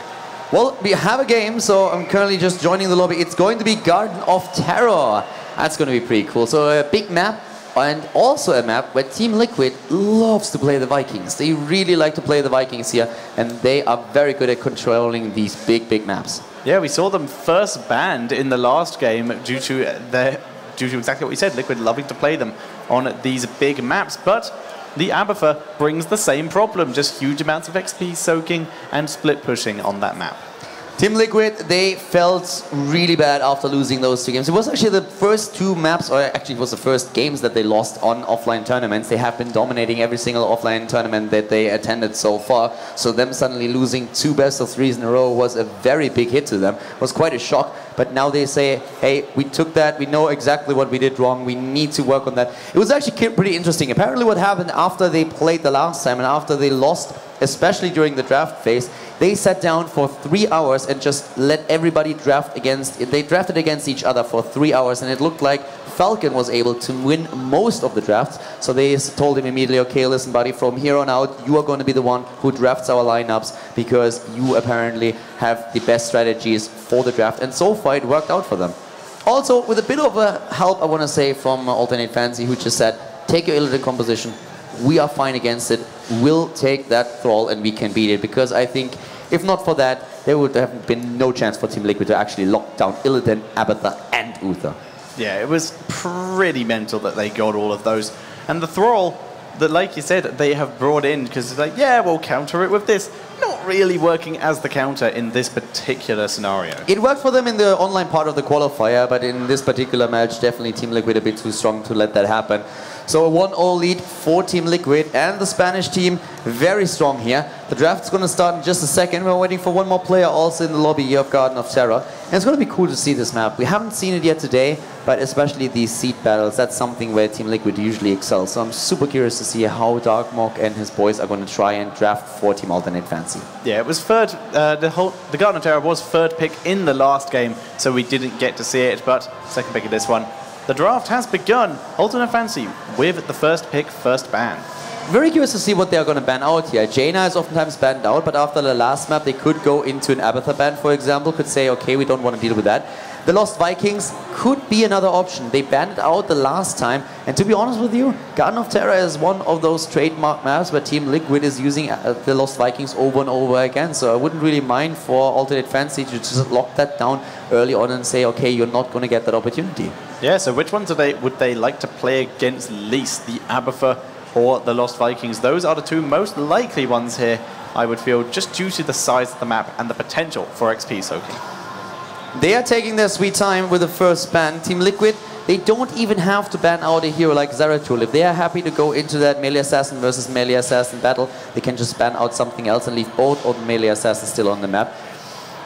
Well, we have a game, so I'm currently just joining the lobby. It's going to be Garden of Terror. That's going to be pretty cool. So a big map, and also a map where Team Liquid loves to play the Vikings. They really like to play the Vikings here, and they are very good at controlling these big, big maps. Yeah, we saw them first banned in the last game due to exactly what we said, Liquid loving to play them on these big maps, but the Abathur brings the same problem, just huge amounts of XP soaking and split pushing on that map. Team Liquid, they felt really bad after losing those 2 games. It was actually the first 2 maps, or actually it was the first games that they lost on offline tournaments. They have been dominating every single offline tournament that they attended so far. So them suddenly losing 2 best-of-3s in a row was a very big hit to them. It was quite a shock. But now they say, hey, we took that, we know exactly what we did wrong, we need to work on that. It was actually pretty interesting. Apparently what happened after they played the last time and after they lost, especially during the draft phase, they sat down for 3 hours and just let everybody draft against, they drafted against each other for 3 hours, and it looked like Falcon was able to win most of the drafts. So they told him immediately, okay, listen buddy, from here on out, you are going to be the one who drafts our lineups because you apparently have the best strategies for the draft. And so far it worked out for them. Also, with a bit of a help, I want to say, from Alternate Fancy, who just said, take your Illidan composition. We are fine against it. We'll take that thrall and we can beat it. Because I think, if not for that, there would have been no chance for Team Liquid to actually lock down Illidan, Abathur, and Uther. Yeah, it was pretty mental that they got all of those. And the thrall that, like you said, they have brought in, because it's like, yeah, we'll counter it with this. Not really working as the counter in this particular scenario. It worked for them in the online part of the qualifier, but in this particular match, definitely Team Liquid a bit too strong to let that happen. So a 1-0 lead for Team Liquid, and the Spanish team very strong here. The draft's going to start in just a second. We're waiting for one more player also in the lobby here of Garden of Terror. And it's going to be cool to see this map. We haven't seen it yet today, but especially these seed battles, that's something where Team Liquid usually excels. So I'm super curious to see how Darkmok and his boys are going to try and draft for Team Alternate Fancy. Yeah, it was third, the Garden of Terror was third pick in the last game, so we didn't get to see it, but second pick of this one. The draft has begun. Alternate Fancy with the first pick, first ban. Very curious to see what they are going to ban out here. Jaina is oftentimes banned out, but after the last map, they could go into an Abathur ban, for example. Could say, okay, we don't want to deal with that. The Lost Vikings could be another option. They banned it out the last time, and to be honest with you, Garden of Terror is one of those trademark maps where Team Liquid is using the Lost Vikings over and over again, so I wouldn't really mind for Alternate Fancy to just lock that down early on and say, okay, you're not going to get that opportunity. Yeah, so which ones would they like to play against least, the Abathur or the Lost Vikings? Those are the two most likely ones here, I would feel, just due to the size of the map and the potential for XP soaking. They are taking their sweet time with the first ban. Team Liquid, they don't even have to ban out a hero like Zeratul. If they are happy to go into that melee assassin versus melee assassin battle, they can just ban out something else and leave both of the melee assassins still on the map.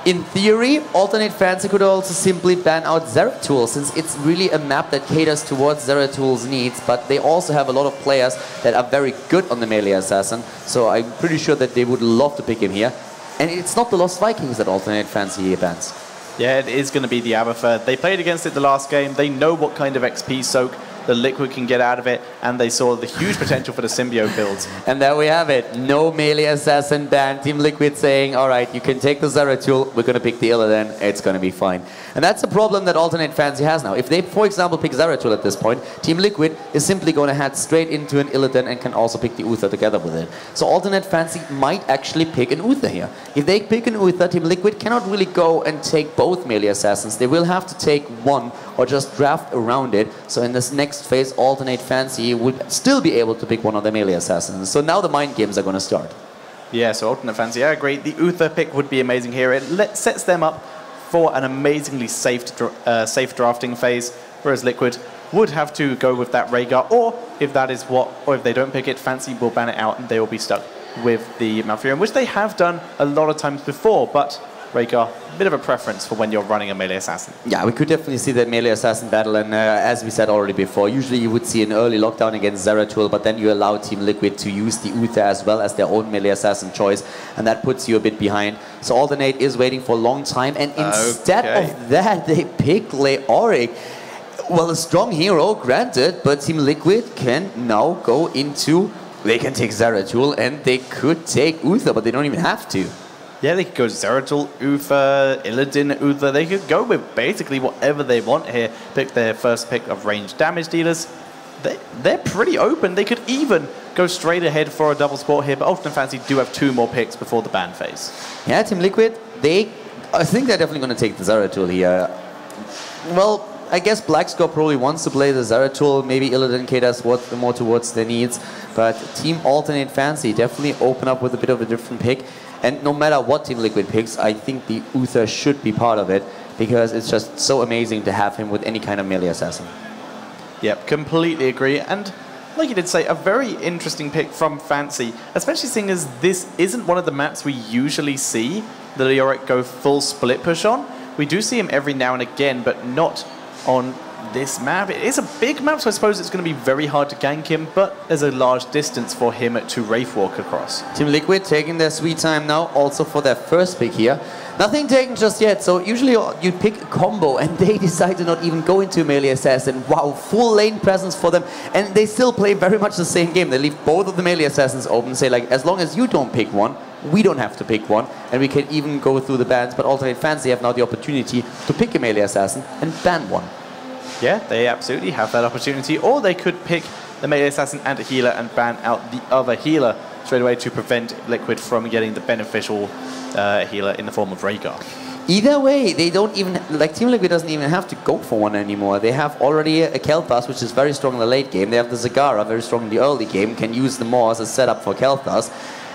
In theory, Alternate Fancy could also simply ban out Zeratul, since it's really a map that caters towards Zeratul's needs, but they also have a lot of players that are very good on the melee assassin, so I'm pretty sure that they would love to pick him here. And it's not the Lost Vikings that Alternate Fancy bans. Yeah, it is going to be the Abathur. They played against it the last game. They know what kind of XP soak the Liquid can get out of it, and they saw the huge potential for the symbiote builds. And there we have it. No melee assassin ban. Team Liquid saying, all right, you can take the Zeratul, we're going to pick the Illidan, it's going to be fine. And that's the problem that Alternate Fancy has now. If they, for example, pick Zeratul at this point, Team Liquid is simply going to head straight into an Illidan and can also pick the Uther together with it. So Alternate Fancy might actually pick an Uther here. If they pick an Uther, Team Liquid cannot really go and take both melee assassins. They will have to take one or just draft around it. So in this next phase, Alternate Fancy would still be able to pick one of the melee assassins. So now the mind games are going to start. Yeah, so Alternate Fancy, I agree. The Uther pick would be amazing here. It sets them up for an amazingly safe drafting phase, whereas Liquid would have to go with that Rhaegar, or if they don't pick it, Fancy will ban it out and they will be stuck with the Malfurion, which they have done a lot of times before, but Rhaegar, a bit of a preference for when you're running a melee assassin. Yeah, we could definitely see that melee assassin battle, and as we said already before, usually you would see an early lockdown against Zeratul, but then you allow Team Liquid to use the Uther as well as their own melee assassin choice, and that puts you a bit behind. So Alternate is waiting for a long time, and instead of that, they pick Leoric. Well, a strong hero, granted, but Team Liquid can now go into... They can take Zeratul, and they could take Uther, but they don't even have to. Yeah, they could go Zeratul, Uther, Illidan, Uther. They could go with basically whatever they want here. Pick their first pick of ranged damage dealers. They're pretty open. They could even go straight ahead for a double sport here, but Alternate Fancy do have 2 more picks before the ban phase. Yeah, Team Liquid, I think they're definitely going to take the Zeratul here. Well, I guess Blackscore probably wants to play the Zeratul, maybe Illidan caters more towards their needs, but Team Alternate Fancy definitely open up with a bit of a different pick. And no matter what Team Liquid picks, I think the Uther should be part of it, because it's just so amazing to have him with any kind of melee assassin. Yep, completely agree. And like you did say, a very interesting pick from Fancy, especially seeing as this isn't one of the maps we usually see the Leoric go full split push on. We do see him every now and again, but not on this map. It is a big map, so I suppose it's going to be very hard to gank him, but there's a large distance for him to Wraith Walk across. Team Liquid taking their sweet time now, also for their first pick here. Nothing taken just yet, so usually you pick a combo, and they decide to not even go into melee assassin. Wow, full lane presence for them, and they still play very much the same game. They leave both of the melee assassins open, say like, as long as you don't pick one, we don't have to pick one, and we can even go through the bans, but Alternate Fancy have now the opportunity to pick a melee assassin and ban one. Yeah, they absolutely have that opportunity, or they could pick the melee assassin and a healer and ban out the other healer straight away to prevent Liquid from getting the beneficial healer in the form of Rhaegar. Either way, they don't even, like Team Liquid doesn't even have to go for one anymore. They have already a Kel'Thas, which is very strong in the late game. They have the Zagara, very strong in the early game, can use the Maw as a setup for Kel'Thas.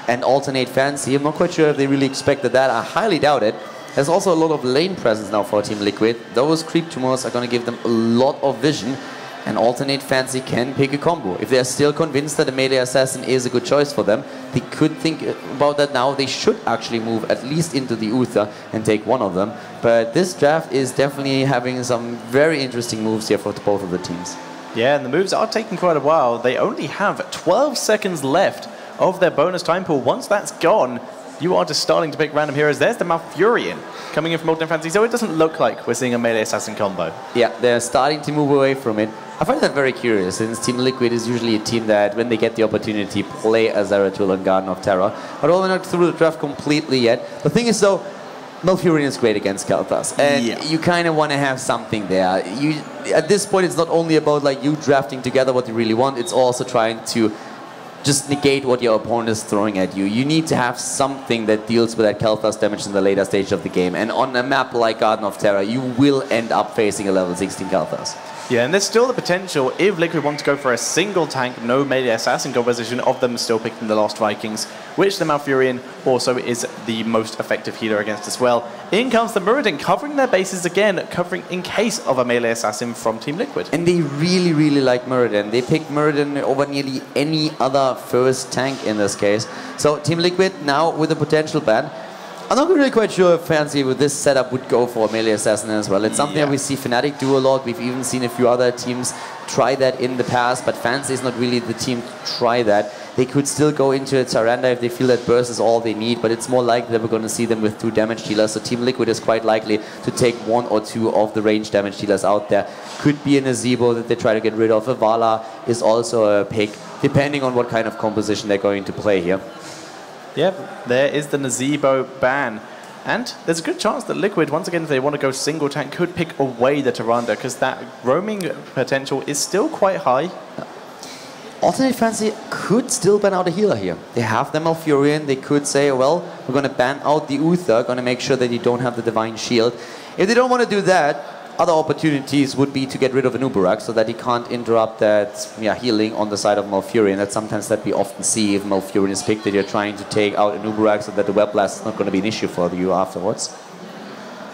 And Alternate Fancy, I'm not quite sure if they really expected that. I highly doubt it. There's also a lot of lane presence now for Team Liquid. Those creep tumors are going to give them a lot of vision, and Alternate Fancy can pick a combo. If they're still convinced that a melee assassin is a good choice for them, they could think about that now. They should actually move at least into the Uther and take one of them. But this draft is definitely having some very interesting moves here for both of the teams. Yeah, and the moves are taking quite a while. They only have 12 seconds left of their bonus time pool. Once that's gone, you are just starting to pick random heroes. There's the Malfurion coming in from Alternate Fancy, so it doesn't look like we're seeing a melee assassin combo. Yeah, they're starting to move away from it. I find that very curious, since Team Liquid is usually a team that, when they get the opportunity, play as Zeratul and Garden of Terror. But all they're not through the draft completely yet. The thing is, though, Malfurion is great against Kalthas, and you kind of want to have something there. At this point, it's not only about like you drafting together what you really want, it's also trying to just negate what your opponent is throwing at you. You need to have something that deals with that Kalthas damage in the later stage of the game, and on a map like Garden of Terror, you will end up facing a level 16 Kalthas. Yeah, and there's still the potential, if Liquid want to go for a single tank, no melee assassin composition, of them still picking the Lost Vikings, which the Malfurion also is the most effective healer against as well. In comes the Muradin, covering their bases again, covering in case of a melee assassin from Team Liquid. And they really, really like Muradin. They picked Muradin over nearly any other first tank in this case. So Team Liquid now with a potential ban. I'm not really quite sure if Fancy with this setup would go for a melee assassin as well. It's something that we see Fnatic do a lot. We've even seen a few other teams try that in the past, but Fancy is not really the team to try that. They could still go into a Tyrande if they feel that burst is all they need, but it's more likely that we're going to see them with 2 damage dealers. So Team Liquid is quite likely to take 1 or 2 of the range damage dealers out there. Could be a Nazebo that they try to get rid of. A Vala is also a pick, depending on what kind of composition they're going to play here. Yep, there is the Nazebo ban. And there's a good chance that Liquid, once again, if they want to go single tank, could pick away the Tyrande, because that roaming potential is still quite high. Alternate Fancy could still ban out a healer here. They have the Malfurion. They could say, well, we're going to ban out the Uther, going to make sure that you don't have the Divine Shield. If they don't want to do that, other opportunities would be to get rid of an Uberak so that he can't interrupt that healing on the side of Malfurion. That's sometimes that we often see if Malfurion is picked, that you're trying to take out an Uberak so that the Web Blast is not going to be an issue for you afterwards.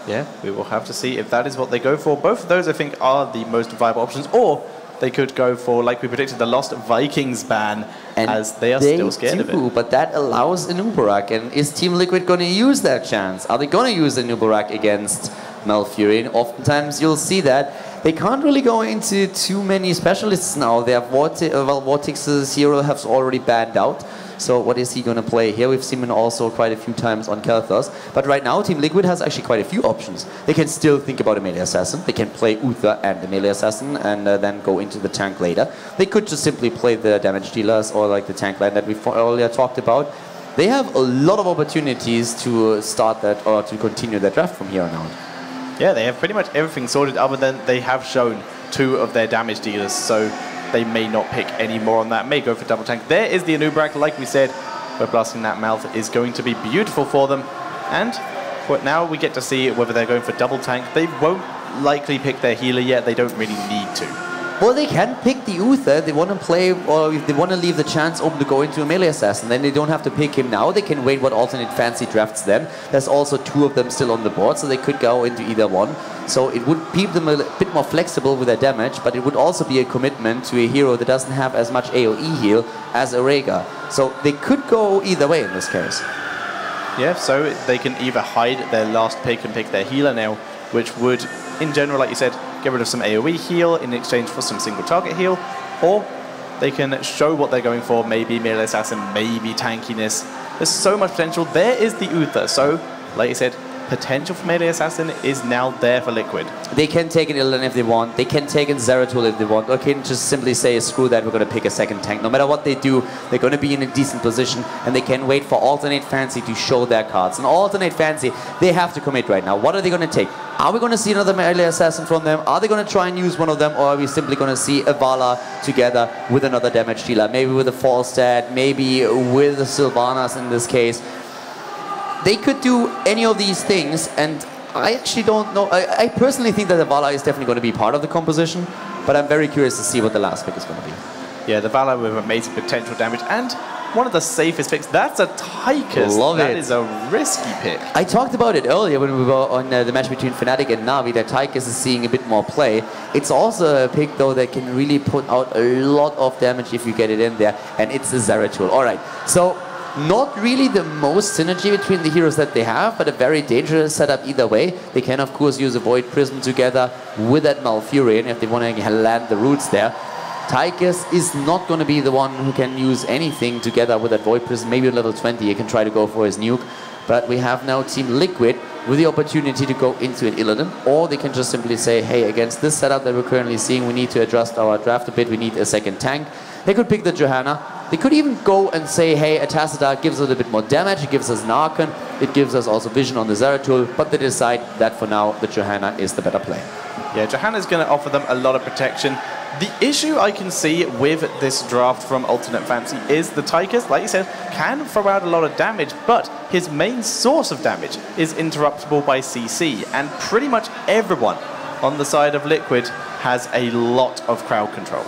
Yeah, we will have to see if that is what they go for. Both of those, I think, are the most viable options. Or they could go for, like we predicted, the Lost Vikings ban, and as they are still scared of it. But that allows an Uberak. And is Team Liquid going to use that chance? Are they going to use an Uberak against Malfurion? Oftentimes you'll see that they can't really go into too many specialists now. They have Vortex's hero has already banned out. So what is he going to play here? We've seen him also quite a few times on Kalthas. But right now Team Liquid has actually quite a few options. They can still think about a melee assassin. They can play Uther and the melee assassin and then go into the tank later. They could just simply play the damage dealers or like the tank line that we earlier talked about. They have a lot of opportunities to start that or to continue that draft from here on out. Yeah, they have pretty much everything sorted other than they have shown 2 of their damage dealers, so they may not pick any more on that, may go for double tank. There is the Anubarak, like we said, where blasting that mouth is going to be beautiful for them. And now we get to see whether they're going for double tank. They won't likely pick their healer yet, they don't really need to. Well, they can pick the Uther. They want to play, or if they want to leave the chance open to go into a melee assassin, then they don't have to pick him now. They can wait what alternate Fancy drafts them. There's also 2 of them still on the board, so they could go into either one. So it would keep them a bit more flexible with their damage, but it would also be a commitment to a hero that doesn't have as much AoE heal as a Rhaegar. So they could go either way in this case. Yeah, so they can either hide their last pick and pick their healer now, which would, in general, like you said, get rid of some AoE heal in exchange for some single target heal, or they can show what they're going for, maybe melee assassin, maybe tankiness. There's so much potential. There is the Uther, so like you said, potential for melee assassin is now there for Liquid. They can take an Illidan if they want, they can take an Zeratul if they want, or can just simply say, screw that, we're going to pick a second tank. No matter what they do, they're going to be in a decent position, and they can wait for alternate Fancy to show their cards. And alternate Fancy, they have to commit right now. What are they going to take? Are we going to see another melee assassin from them? Are they going to try and use one of them, or are we simply going to see a Vala together with another damage dealer? Maybe with a Falstad, maybe with a Sylvanas in this case. They could do any of these things, and I actually don't know. I personally think that the Vala is definitely going to be part of the composition, but I'm very curious to see what the last pick is going to be. Yeah, the Vala with amazing potential damage, and one of the safest picks. That's a Tychus. Love it. That is a risky pick. I talked about it earlier when we were on the match between Fnatic and Na'Vi, that Tychus is seeing a bit more play. It's also a pick, though, that can really put out a lot of damage if you get it in there, and it's a Zeratul. All right, so not really the most synergy between the heroes that they have, but a very dangerous setup either way. They can, of course, use a Void Prism together with that Malfurion if they want to land the roots there. Tychus is not going to be the one who can use anything together with that Void Prism. Maybe at level 20 he can try to go for his nuke. But we have now Team Liquid with the opportunity to go into an Illidan, or they can just simply say, hey, against this setup that we're currently seeing, we need to adjust our draft a bit, we need a second tank. They could pick the Johanna, They could even go and say, hey, Atassadar gives us a bit more damage, it gives us an Archon, it gives us also vision on the Zeratul, but they decide that for now, the Johanna is the better play. Yeah, Johanna's going to offer them a lot of protection. The issue I can see with this draft from Alternate Fancy is the Tychus, like you said, can throw out a lot of damage, but his main source of damage is interruptible by CC, and pretty much everyone on the side of Liquid has a lot of crowd control.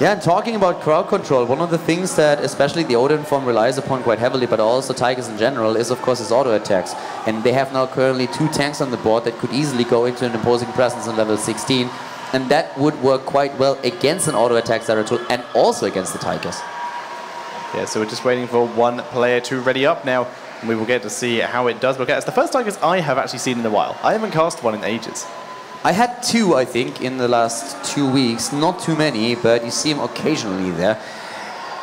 Yeah, and talking about crowd control, one of the things that especially the Odin form relies upon quite heavily, but also Tigers in general, is of course his auto attacks. And they have now currently 2 tanks on the board that could easily go into an imposing presence on level 16. And that would work quite well against an auto attack Zeratul and also against the Tigers. Yeah, so we're just waiting for one player to ready up now. And we will get to see how it does work out. It's the first Tigers I have actually seen in a while. I haven't cast one in ages. I had 2, I think, in the last 2 weeks. Not too many, but you see them occasionally there.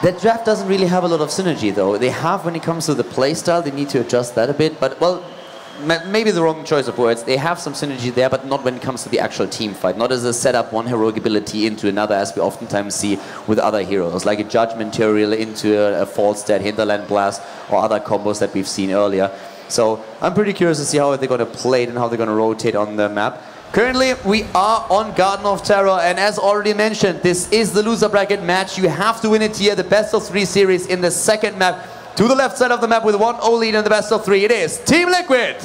That draft doesn't really have a lot of synergy, though. They have, when it comes to the playstyle, they need to adjust that a bit. But, well, maybe the wrong choice of words. They have some synergy there, but not when it comes to the actual team fight. Not as a setup one heroic ability into another, as we oftentimes see with other heroes, like a Judgment Material into a False Dead, Hinterland Blast, or other combos that we've seen earlier. So I'm pretty curious to see how they're going to play it and how they're going to rotate on the map. Currently, we are on Garden of Terror, and as already mentioned, this is the loser bracket match. You have to win it here, the best of 3 series in the second map. To the left side of the map with 1-0 lead in the best of 3, it is Team Liquid.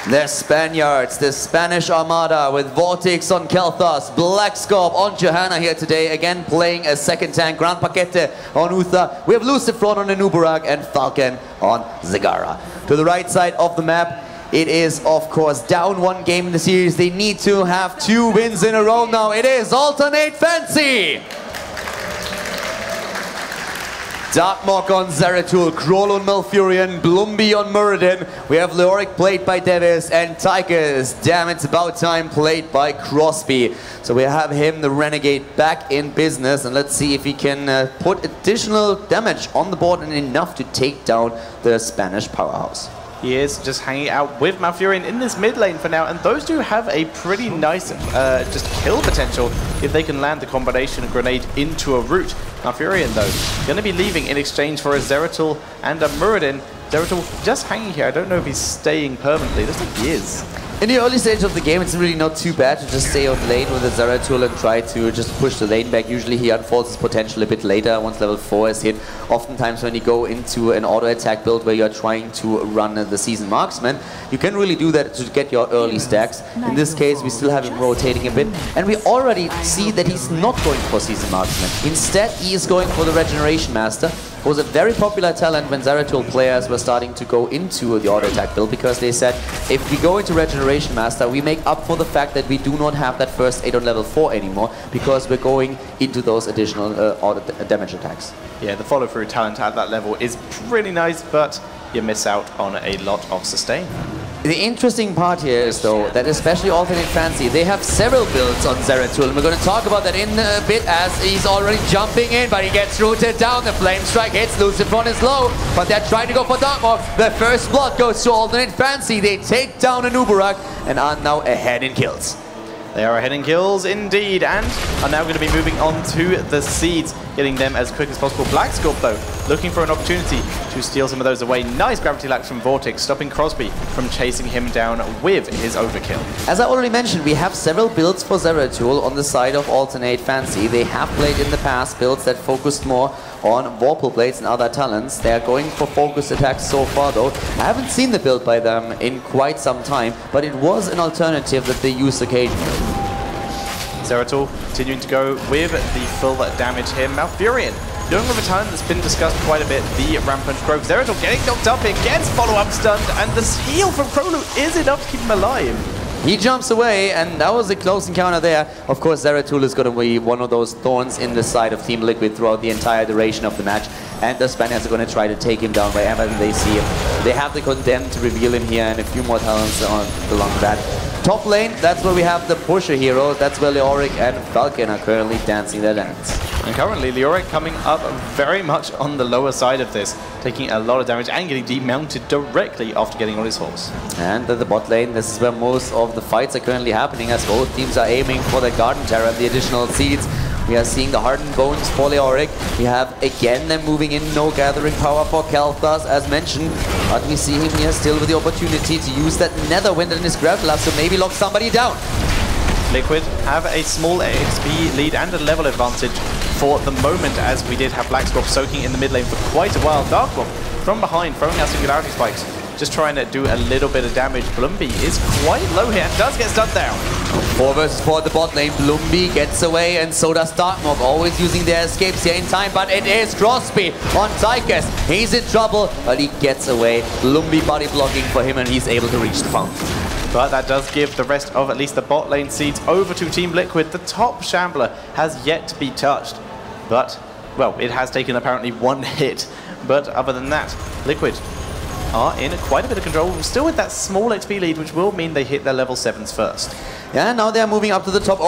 The Spaniards, the Spanish Armada with Vortex on Kel'Thas, Black Scorp on Johanna here today, again playing a second tank, Grand Paquete on Uther. We have Lucifron on Anubarak and Falcon on Zagara. To the right side of the map, it is, of course, down 1 game in the series. They need to have 2 wins in a row now. It is Alternate Fancy. Darkmok on Zeratul, Kroll on Malfurion, Blumby on Muradin. We have Leoric played by Devis and Tychus, damn it's about time, played by Crosby. So we have him, the Renegade, back in business, and let's see if he can put additional damage on the board and enough to take down the Spanish powerhouse. He is just hanging out with Malfurion in this mid lane for now, and those two have a pretty nice just kill potential if they can land the combination of grenade into a root. Malfurion, though, going to be leaving in exchange for a Zeratul and a Muradin. Zeratul just hanging here. I don't know if he's staying permanently. Looks like he is. In the early stage of the game, it's really not too bad to just stay on lane with the Zeratul and try to just push the lane back. Usually he unfolds his potential a bit later once level 4 is hit. Oftentimes when you go into an auto attack build where you're trying to run the Seasoned Marksman, you can really do that to get your early stacks. In this case, we still have him rotating a bit, and we already see that he's not going for Seasoned Marksman. Instead, he is going for the Regeneration Master. It was a very popular talent when Zeratul players were starting to go into the auto attack build, because they said, if we go into Regeneration Master, we make up for the fact that we do not have that first 8 on level 4 anymore, because we're going into those additional auto damage attacks. Yeah, the follow-through talent at that level is pretty nice, but you miss out on a lot of sustain. The interesting part here is, though, that especially Alternate Fancy, they have several builds on Zeratul, and we're going to talk about that in a bit as he's already jumping in, but he gets rooted down. The Flame Strike hits, Lucifron is low, but they're trying to go for Darkmok. The first blood goes to Alternate Fancy. They take down Anubarak and are now ahead in kills. They are ahead in kills indeed, and are now going to be moving on to the Seeds, getting them as quick as possible. Black Scorp, though, looking for an opportunity to steal some of those away. Nice gravity lax from Vortex, stopping Crosby from chasing him down with his overkill. As I already mentioned, we have several builds for Zeratul on the side of Alternate Fancy. They have played in the past builds that focused more on Vorpal Blades and other talents. They are going for focused attacks so far, though. I haven't seen the build by them in quite some time, but it was an alternative that they used occasionally. Zeratul continuing to go with the full damage here. Malfurion, going with a talent that's been discussed quite a bit, the Rampant Growth. Zeratul getting knocked up here, gets follow-up stunned, and the heal from Krolu is enough to keep him alive. He jumps away, and that was a close encounter there. Of course, Zeratul is going to be one of those thorns in the side of Team Liquid throughout the entire duration of the match, and the Spaniards are going to try to take him down wherever they see him. They have the Condemned to reveal him here, and a few more talents along that. Top lane, that's where we have the pusher hero. That's where Leoric and Falcon are currently dancing their dance. And currently, Leoric coming up very much on the lower side of this, taking a lot of damage and getting demounted directly after getting on his horse. And at the bot lane, this is where most of the fights are currently happening, as both teams are aiming for the Garden Terror and the additional seeds. We are seeing the Hardened Bones for Leoric. We have again them moving in, no gathering power for Kalthas as mentioned. But we see him here still with the opportunity to use that Netherwind in his grapple up to maybe lock somebody down. Liquid have a small XP lead and a level advantage for the moment, as we did have Blackscorp soaking in the mid lane for quite a while. Darkwolf from behind, throwing out Singularity Spikes, just trying to do a little bit of damage. Blumby is quite low here and does get stunned down. 4 versus 4 at the bot lane. Blumby gets away and so does Darkmog, always using their escapes here in time, but it is Crosby on Tychus. He's in trouble, but he gets away. Blumby body blocking for him and he's able to reach the fountain. But that does give the rest of at least the bot lane seeds over to Team Liquid. The top Shambler has yet to be touched, but, well, it has taken apparently 1 hit. But other than that, Liquid are in quite a bit of control, still with that small XP lead, which will mean they hit their level 7s first. Yeah, now they're moving up to the top.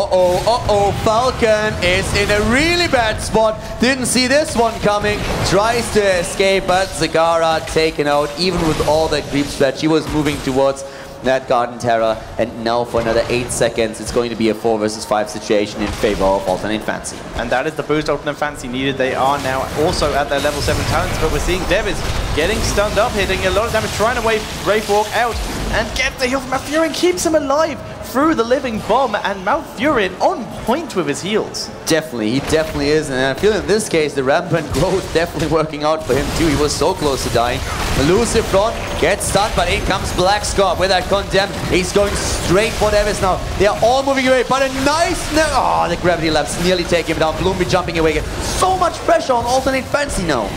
Falcon is in a really bad spot. Didn't see this one coming. Tries to escape, but Zagara taken out, even with all the creep stretch. He was moving towards that Garden Terror, and now for another 8 seconds, it's going to be a 4 versus 5 situation in favor of Alternate Fancy. And that is the boost Alternate Fancy needed. They are now also at their level 7 talents, but we're seeing Deviz getting stunned up, hitting a lot of damage, trying to wave Wraithwalk out and get the heal from Malfurion, keeps him alive through the living bomb, and Malfurion on point with his heals. Definitely, he definitely is, and I feel in this case the rampant growth definitely working out for him too. He was so close to dying. Lucifron gets stunned, but in comes Blackscorp with that condemn. He's going straight for Deviz now. They are all moving away, but a nice... Oh, the gravity lapse nearly take him down. Blumby jumping away again. So much pressure on Alternate Fancy now.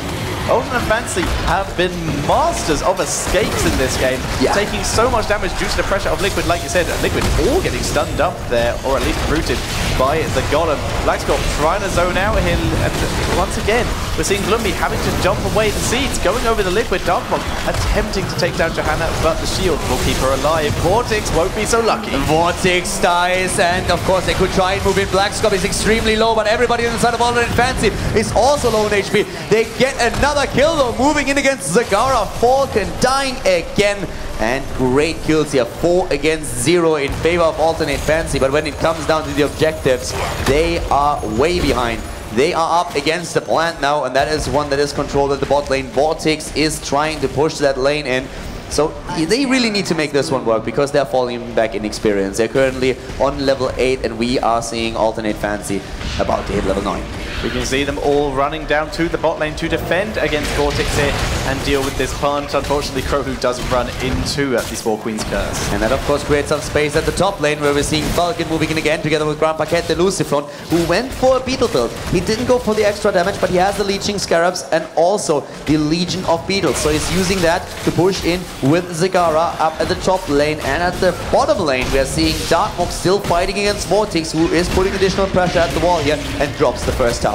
Alternate Fancy have been masters of escapes in this game, taking so much damage due to the pressure of Liquid. Like you said, Liquid all getting stunned up there, or at least rooted by the Golem. Blackscorp trying to zone out here, and once again, we're seeing Blumby having to jump away the seeds, going over the Liquid. Darkmog attempting to take down Johanna, but the shield will keep her alive. Vortex won't be so lucky. Vortex dies, and of course they could try and move in. Blackscorp is extremely low, but everybody on the side of Alternate Fancy is also low in HP. They get another kill though, moving in against Zagara. Falcon dying again, and great kills here. 4 against 0 in favor of Alternate Fancy, but when it comes down to the objectives, they are way behind. They are up against the plant now, and that is one that is controlled at the bot lane. Vortex is trying to push that lane in. So they really need to make this one work, because they're falling back in experience. They're currently on level 8, and we are seeing Alternate Fancy about to hit level 9. We can see them all running down to the bot lane to defend against Vortex here and deal with this punch. Unfortunately, Crowhu does run into the Spore Queen's Curse. And that, of course, creates some space at the top lane, where we're seeing Falcon moving in again together with Grand Paquette de Lucifron, who went for a Beetle build. He didn't go for the extra damage, but he has the Leeching Scarabs and also the Legion of Beetles. So he's using that to push in with Zagara up at the top lane. And at the bottom lane, we are seeing Darkmog still fighting against Vortex, who is putting additional pressure at the wall here and drops the first tower.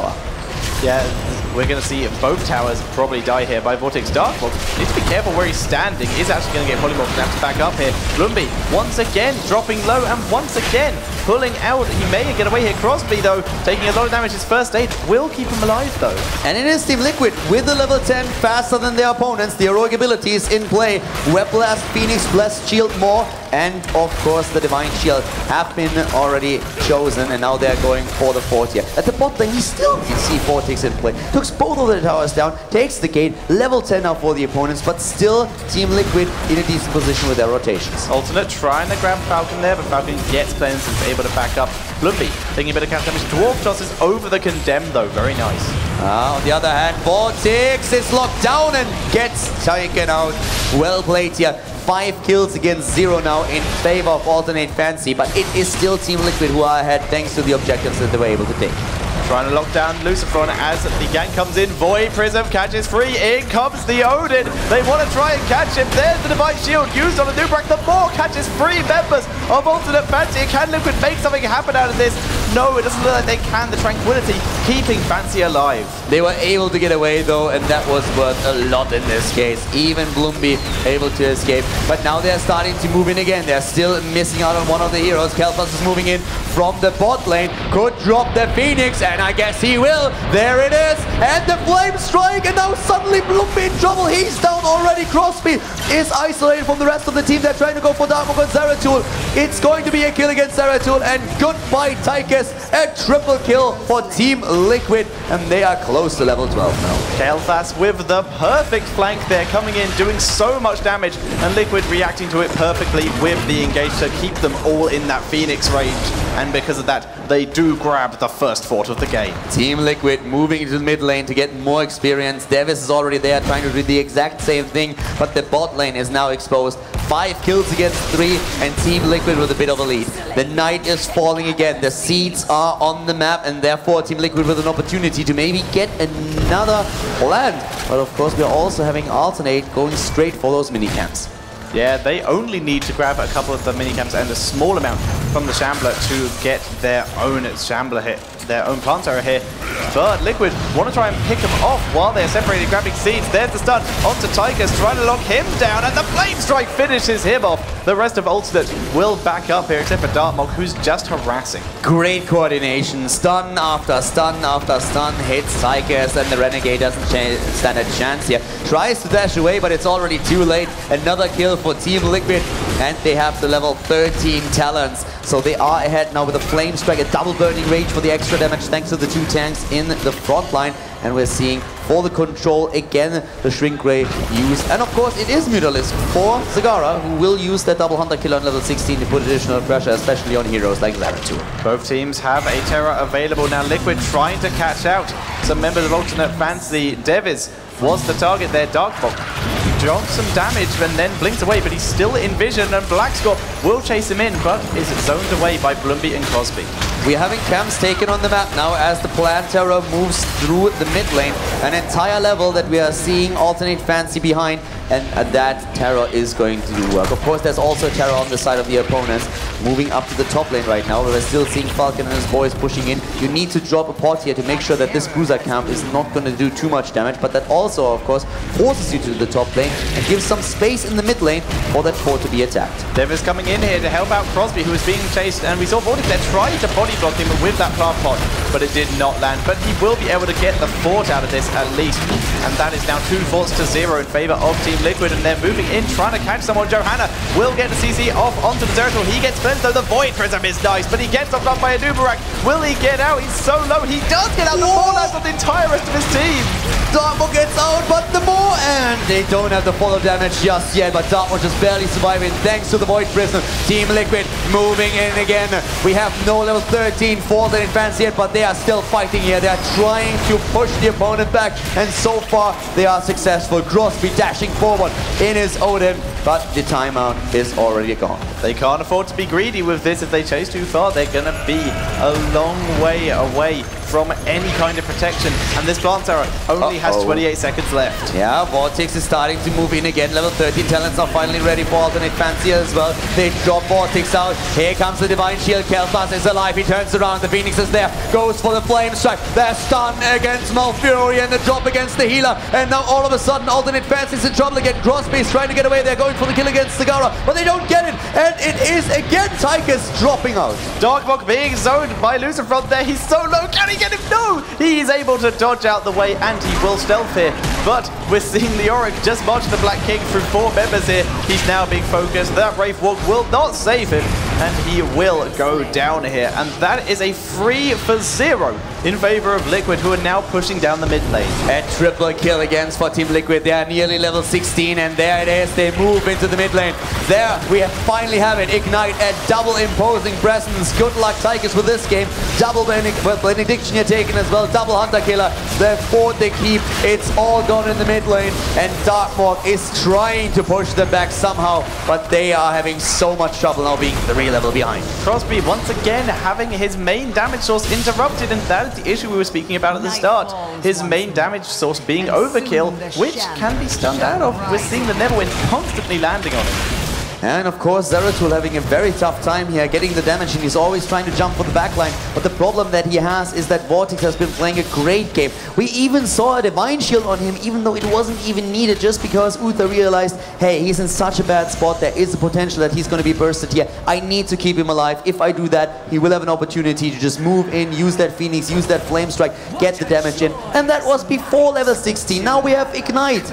Yeah, we're going to see both towers probably die here by Vortex. Darkmog needs to be careful where he's standing. He's actually going to get polymorphed and have to back up here. Blumby once again dropping low and once again pulling out. He may get away here. Crosby, though, taking a lot of damage. His first aid will keep him alive, though. And it is Team Liquid with the level 10, faster than their opponents. The heroic abilities in play. Web Blast, Phoenix Blast, Shield more, and of course the Divine Shield have been already chosen, and now they're going for the 4th here. At the bot lane, you still can see Vortex in play. Took both of the towers down, takes the gate, level 10 now for the opponents, but still Team Liquid in a decent position with their rotations. Alternate trying to grab Falcon there, but Falcon gets cleansed and is able to back up. Blumby taking a bit of counter damage. Dwarf tosses over the Condemn, though. Very nice. On the other hand, Vortex is locked down and gets taken out. Well played here. 5 kills against 0 now in favor of Alternate Fancy, but it is still Team Liquid who are ahead thanks to the objectives that they were able to take. Trying to lock down Lucifron as the gank comes in. Void Prism catches free. In comes the Odin. They want to try and catch him. There's the Divine Shield used on a Nubrak. The Maw catches free members of Alternate Fancy. Can Liquid make something happen out of this? No, it doesn't look like they can. The Tranquility keeping Fancy alive. They were able to get away though, and that was worth a lot in this case. Even Bloomby able to escape. But now they're starting to move in again. They're still missing out on one of the heroes. Kelpas is moving in from the bot lane. Could drop the Phoenix, and I guess he will. There it is. And the Flame Strike, and now suddenly Bloomby in trouble. He's down already. Crosby is isolated from the rest of the team. They're trying to go for Darkmook and Zeratul. It's going to be a kill against Zeratul, and goodbye Tychus. A triple kill for Team Liquid, and they are close to level 12 now. Kelpas with the perfect flank there, coming in, doing so much damage, and Liquid reacting to it perfectly with the engage to keep them all in that Phoenix range. And because of that, they do grab the first fort of the game. Team Liquid moving into the mid lane to get more experience. Davis is already there trying to do the exact same thing, but the bot lane is now exposed. 5 kills against 3, and Team Liquid with a bit of a lead. The night is falling again. The seeds are on the map, and therefore Team Liquid with an opportunity to maybe get another land. But of course, we are also having Alternate going straight for those minicamps. Yeah, they only need to grab a couple of the minicamps and a small amount from the Shambler to get their own Shambler hit, their own Planter here. But Liquid want to try and pick them off while they're separated, grabbing seeds. There's the stun onto Tychus, trying to lock him down, and the Flame Strike finishes him off. The rest of Alternate will back up here, except for Dartmook, who's just harassing. Great coordination. Stun after stun after stun hits Tychus, and the Renegade doesn't stand a chance here. Tries to dash away, but it's already too late. Another kill for Team Liquid, and they have the level 13 talents. So they are ahead now with a Flame Strike, a double burning rage for the extra damage thanks to the 2 tanks in the front line. And we're seeing for the control again the Shrink Ray used. And of course it is Mutalisk for Zagara, who will use that double hunter kill on level 16 to put additional pressure, especially on heroes like Zeratul. Both teams have a Terra available now. Liquid trying to catch out some members of Alternate Fancy. Deviz was the target there. Darkmook drops some damage and then blinks away, but he's still in vision, and Blackscorp will chase him in, but is zoned away by Bloomby and Crosby. We're having camps taken on the map now as the Plant Terror moves through the mid lane. An entire level that we are seeing Alternate Fancy behind, and that Terror is going to do work. Of course, there's also Terror on the side of the opponents, moving up to the top lane right now, where we're still seeing Falcon and his boys pushing in. You need to drop a pot here to make sure that this Bruiser camp is not going to do too much damage, but that also, of course, forces you to the top lane and gives some space in the mid lane for that fort to be attacked. Devis coming in here to help out Crosby, who is being chased, and we saw Vortex there try to body block him with that plant pot, but it did not land. But he will be able to get the fort out of this at least, and that is now 2 forts to 0 in favor of Team Liquid, and they're moving in, trying to catch someone. Johanna will get the CC off onto the Zeratul. He gets cleansed, though the Void Prism is nice, but he gets knocked off by a Nubarak. Will he get out? He's so low. He does get out. The more lands of the entire rest of his team. Dartmook gets out, but the more, and they don't have the follow damage just yet, but Dartmook just barely surviving thanks to the Void Prism. Team Liquid moving in again. We have no level 13 for the Fancy yet, but they are still fighting here. They are trying to push the opponent back, and so far they are successful. Crosby dashing forward in his Odin, but the timeout is already gone. They can't afford to be greedy with this. If they chase too far, they're going to be a long way away from any kind of protection, and this Plant Terror only has 28 seconds left. Yeah, Vortex is starting to move in again. Level 13 talents are finally ready for Alternate Fancy as well. They drop Vortex out. Here comes the Divine Shield. Kelpas is alive. He turns around. The Phoenix is there. Goes for the Flame Strike. They're stunned against Malfury, and the drop against the healer. And now all of a sudden Alternate Fancy is in trouble again. Crosby is trying to get away. They're going for the kill against Zagara, but they don't get it. And it is again Tychus dropping out. Darkmook being zoned by Lucifer there. He's so low. Can he get him? No! He is able to dodge out the way, and he will stealth here. But we're seeing Leoric just march the Black King through 4 members here. He's now being focused. That Wraith Walk will not save him, and he will go down here. And that is a 3 for 0 in favor of Liquid, who are now pushing down the mid lane. A triple kill against for Team Liquid. They are nearly level 16, and there it is. They move into the mid lane. There we finally have it. Ignite, a double imposing presence. Good luck, Tychus, with this game. Double Benediction here taken as well. Double Hunter Killer. The fort they keep. It's all gone in the mid lane, and Darkmook is trying to push them back somehow, but they are having so much trouble now, being 3 level behind. Crosby once again having his main damage source interrupted, and that is the issue we were speaking about at the start. His main damage source being overkill, which can be stunned out of. We're seeing the Neverwind constantly landing on him. And of course, Zeratul having a very tough time here getting the damage, and he's always trying to jump for the backline. But the problem that he has is that Vortex has been playing a great game. We even saw a Divine Shield on him, even though it wasn't even needed, just because Uther realized, hey, he's in such a bad spot, there is a potential that he's going to be bursted here. I need to keep him alive. If I do that, he will have an opportunity to just move in, use that Phoenix, use that Flame Strike, get the damage in. And that was before level 16. Now we have Ignite.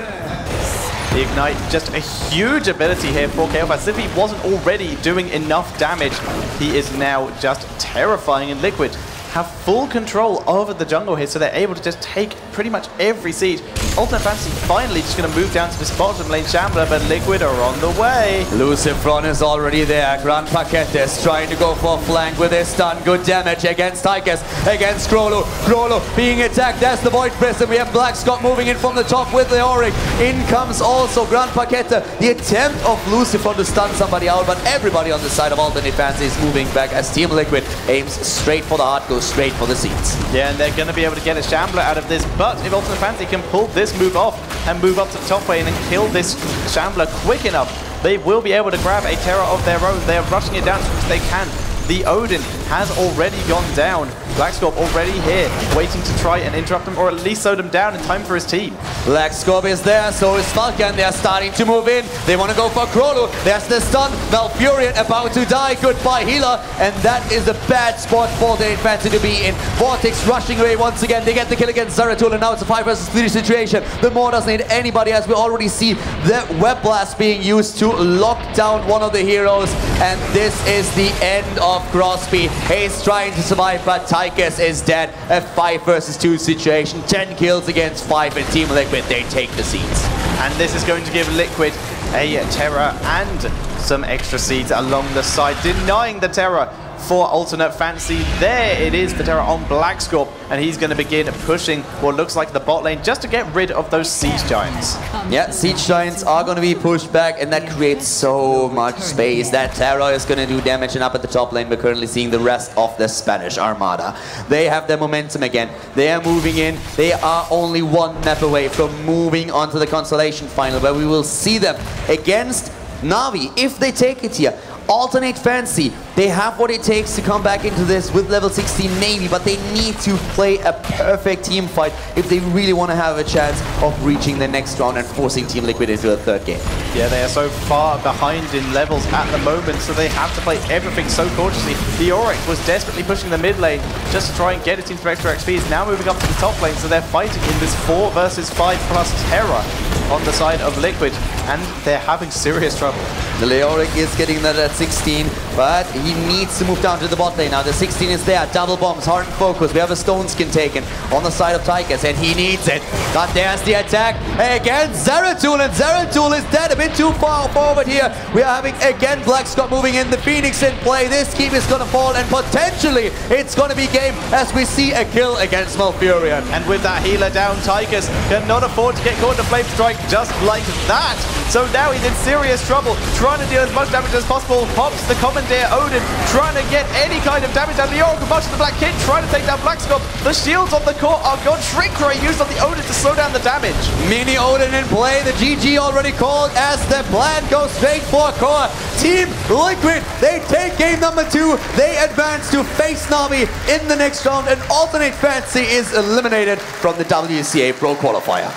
The Ignite, just a huge ability here for KO. As if he wasn't already doing enough damage, he is now just terrifying. And Liquid have full control over the jungle here, so they're able to just take pretty much every seed. Ultimate Fancy finally just going to move down to this bottom lane Shambler, but Liquid are on the way. Lucifron is already there. Grand Paquetes trying to go for a flank with his stun. Good damage against Tychus, against Grolo. Grolo being attacked. There's the Void Prism. We have Black Scott moving in from the top with the Auric. In comes also Grand Paquete. The attempt of Lucifron to stun somebody out, but everybody on the side of Alternate Fancy is moving back as Team Liquid aims straight for the heart, goes straight for the seats. Yeah, and they're going to be able to get a Shambler out of this, but if Ultimate Fancy can pull this move off and move up to the top lane and kill this Shambler quick enough, they will be able to grab a Terror of their own. They are rushing it down as quick as they can. The Odin has already gone down. Blackscorp already here, waiting to try and interrupt them, or at least slow them down in time for his team. Blackscorp is there, so is Falcon. They're starting to move in. They want to go for Krolu. There's the stun. Malfurion about to die. Goodbye, healer. And that is a bad spot for the Fancy to be in. Vortex rushing away once again. They get the kill against Zeratul, and now it's a 5 versus 3 situation. The Maw doesn't need anybody, as we already see the Web Blast being used to lock down one of the heroes. And this is the end of Crosby. He's trying to survive, but Tychus is dead. A 5 versus 2 situation. 10 kills against 5, and Team Liquid, they take the seeds. And this is going to give Liquid a Terror and some extra seeds along the side, denying the Terror for Alternate Fancy. There it is, the Terror on Blackscorp, and he's going to begin pushing what looks like the bot lane just to get rid of those Siege Giants. Yeah, Siege Giants are going to be pushed back, and that creates so much space. That Terror is going to do damage, and up at the top lane we're currently seeing the rest of the Spanish Armada. They have their momentum again. They are moving in. They are only one map away from moving on to the Constellation Final, where we will see them against Na'Vi if they take it here. Alternate Fancy, they have what it takes to come back into this with level 16 maybe, but they need to play a perfect team fight if they really want to have a chance of reaching the next round and forcing Team Liquid into a third game. Yeah, they are so far behind in levels at the moment, so they have to play everything so cautiously. The Auric was desperately pushing the mid lane just to try and get it into extra XP. He's now moving up to the top lane, so they're fighting in this 4 versus 5 plus Terror on the side of Liquid, and they're having serious trouble. The Leoric is getting that at 16, but he needs to move down to the bot lane now. The 16 is there, double bombs, hard and focus. We have a Stone Skin taken on the side of Tychus, and he needs it. But there's the attack against Zeratul, and Zeratul is dead, a bit too far forward here. We are having again Black Scott moving in, the Phoenix in play. This keep is going to fall, and potentially it's going to be game as we see a kill against Malfurion. And with that healer down, Tychus cannot afford to get caught in a Flame Strike just like that. So now he's in serious trouble, trying to deal as much damage as possible. Pops the Commandeer Odin, trying to get any kind of damage out of the Oracle Bush of the Black Kid, trying to take down Blackscorp. The shields on the core are gone. Shrink Ray used on the Odin to slow down the damage. Mini Odin in play, the GG already called as the plan goes straight for core. Team Liquid, they take game number 2. They advance to face Na'Vi in the next round, and Alternate Fancy is eliminated from the WCA Pro Qualifier.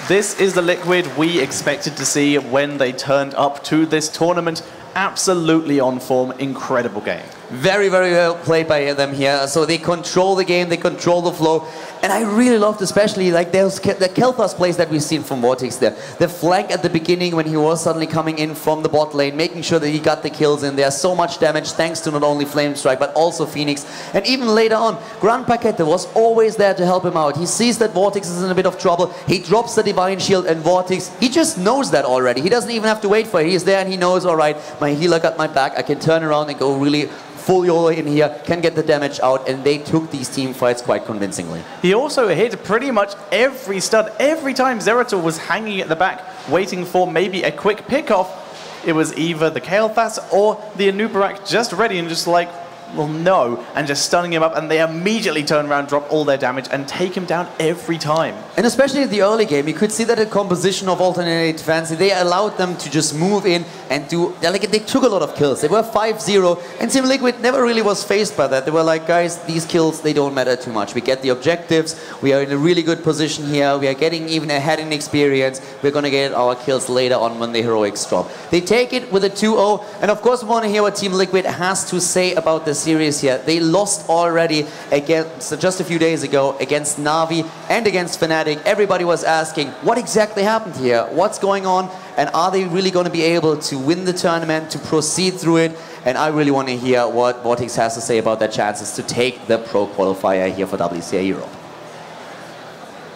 This is the Liquid we expected to see when they turned up to this tournament. Absolutely on form, incredible game. Very, very well played by them here. So they control the game, they control the flow. And I really loved especially like the Kel'Thas plays that we've seen from Vortex there. The flank at the beginning when he was suddenly coming in from the bot lane, making sure that he got the kills in there. So much damage thanks to not only Flame Strike but also Phoenix. And even later on, Grand Paquete was always there to help him out. He sees that Vortex is in a bit of trouble. He drops the Divine Shield, and Vortex, he just knows that already. He doesn't even have to wait for it. He's there and he knows, all right, my healer got my back. I can turn around and go really full YOLO in here, can get the damage out, and they took these team fights quite convincingly. He also hit pretty much every stud. Every time Zeratul was hanging at the back, waiting for maybe a quick pick-off, it was either the Kel'Thas or the Anubarak just ready and just like, well, no, and just stunning him up, and they immediately turn around, drop all their damage, and take him down every time. And especially in the early game, you could see that the composition of Alternate Fancy, they allowed them to just move in, and they took a lot of kills. They were 5-0, and Team Liquid never really was faced by that. They were like, guys, these kills, they don't matter too much. We get the objectives, we are in a really good position here, we are getting even ahead in experience, we're gonna get our kills later on when the heroics drop. They take it with a 2-0, and of course we want to hear what Team Liquid has to say about the series here. They lost already against, just a few days ago, against Na'Vi and against Fnatic. Everybody was asking, what exactly happened here? What's going on? And are they really going to be able to win the tournament, to proceed through it? And I really want to hear what vortex has to say about their chances to take the Pro Qualifier here for WCA Europe.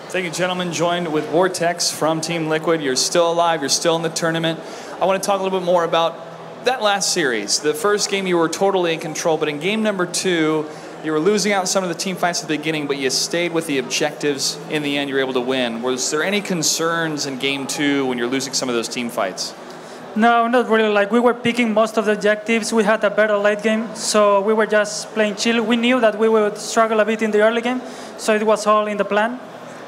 Thank you, gentlemen. Joined with vortex from Team Liquid. You're still alive. You're still in the tournament. I want to talk a little bit more about that last series. The first game you were totally in control, but in game number 2, you were losing out some of the team fights at the beginning, but you stayed with the objectives. In the end, you were able to win. Was there any concerns in game 2 when you're losing some of those team fights? No, not really. Like, we were picking most of the objectives. We had a better late game, so we were just playing chill. We knew that we would struggle a bit in the early game, so it was all in the plan.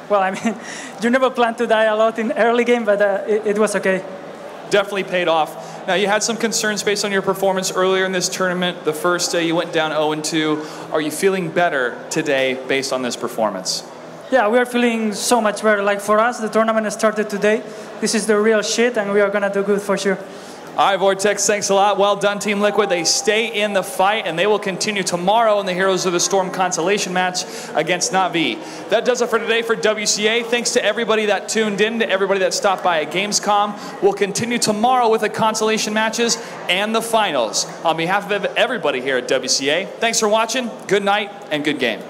Well, I mean, you never plan to die a lot in early game, but it was okay. Definitely paid off. Now, you had some concerns based on your performance earlier in this tournament. The first day you went down 0-2. Are you feeling better today based on this performance? Yeah, we are feeling so much better. Like, for us, the tournament started today. This is the real shit, and we are going to do good for sure. All right, Vortex, thanks a lot. Well done, Team Liquid. They stay in the fight, and they will continue tomorrow in the Heroes of the Storm consolation match against Na'Vi. That does it for today for WCA. Thanks to everybody that tuned in, to everybody that stopped by at Gamescom. We'll continue tomorrow with the consolation matches and the finals. On behalf of everybody here at WCA, thanks for watching. Good night and good game.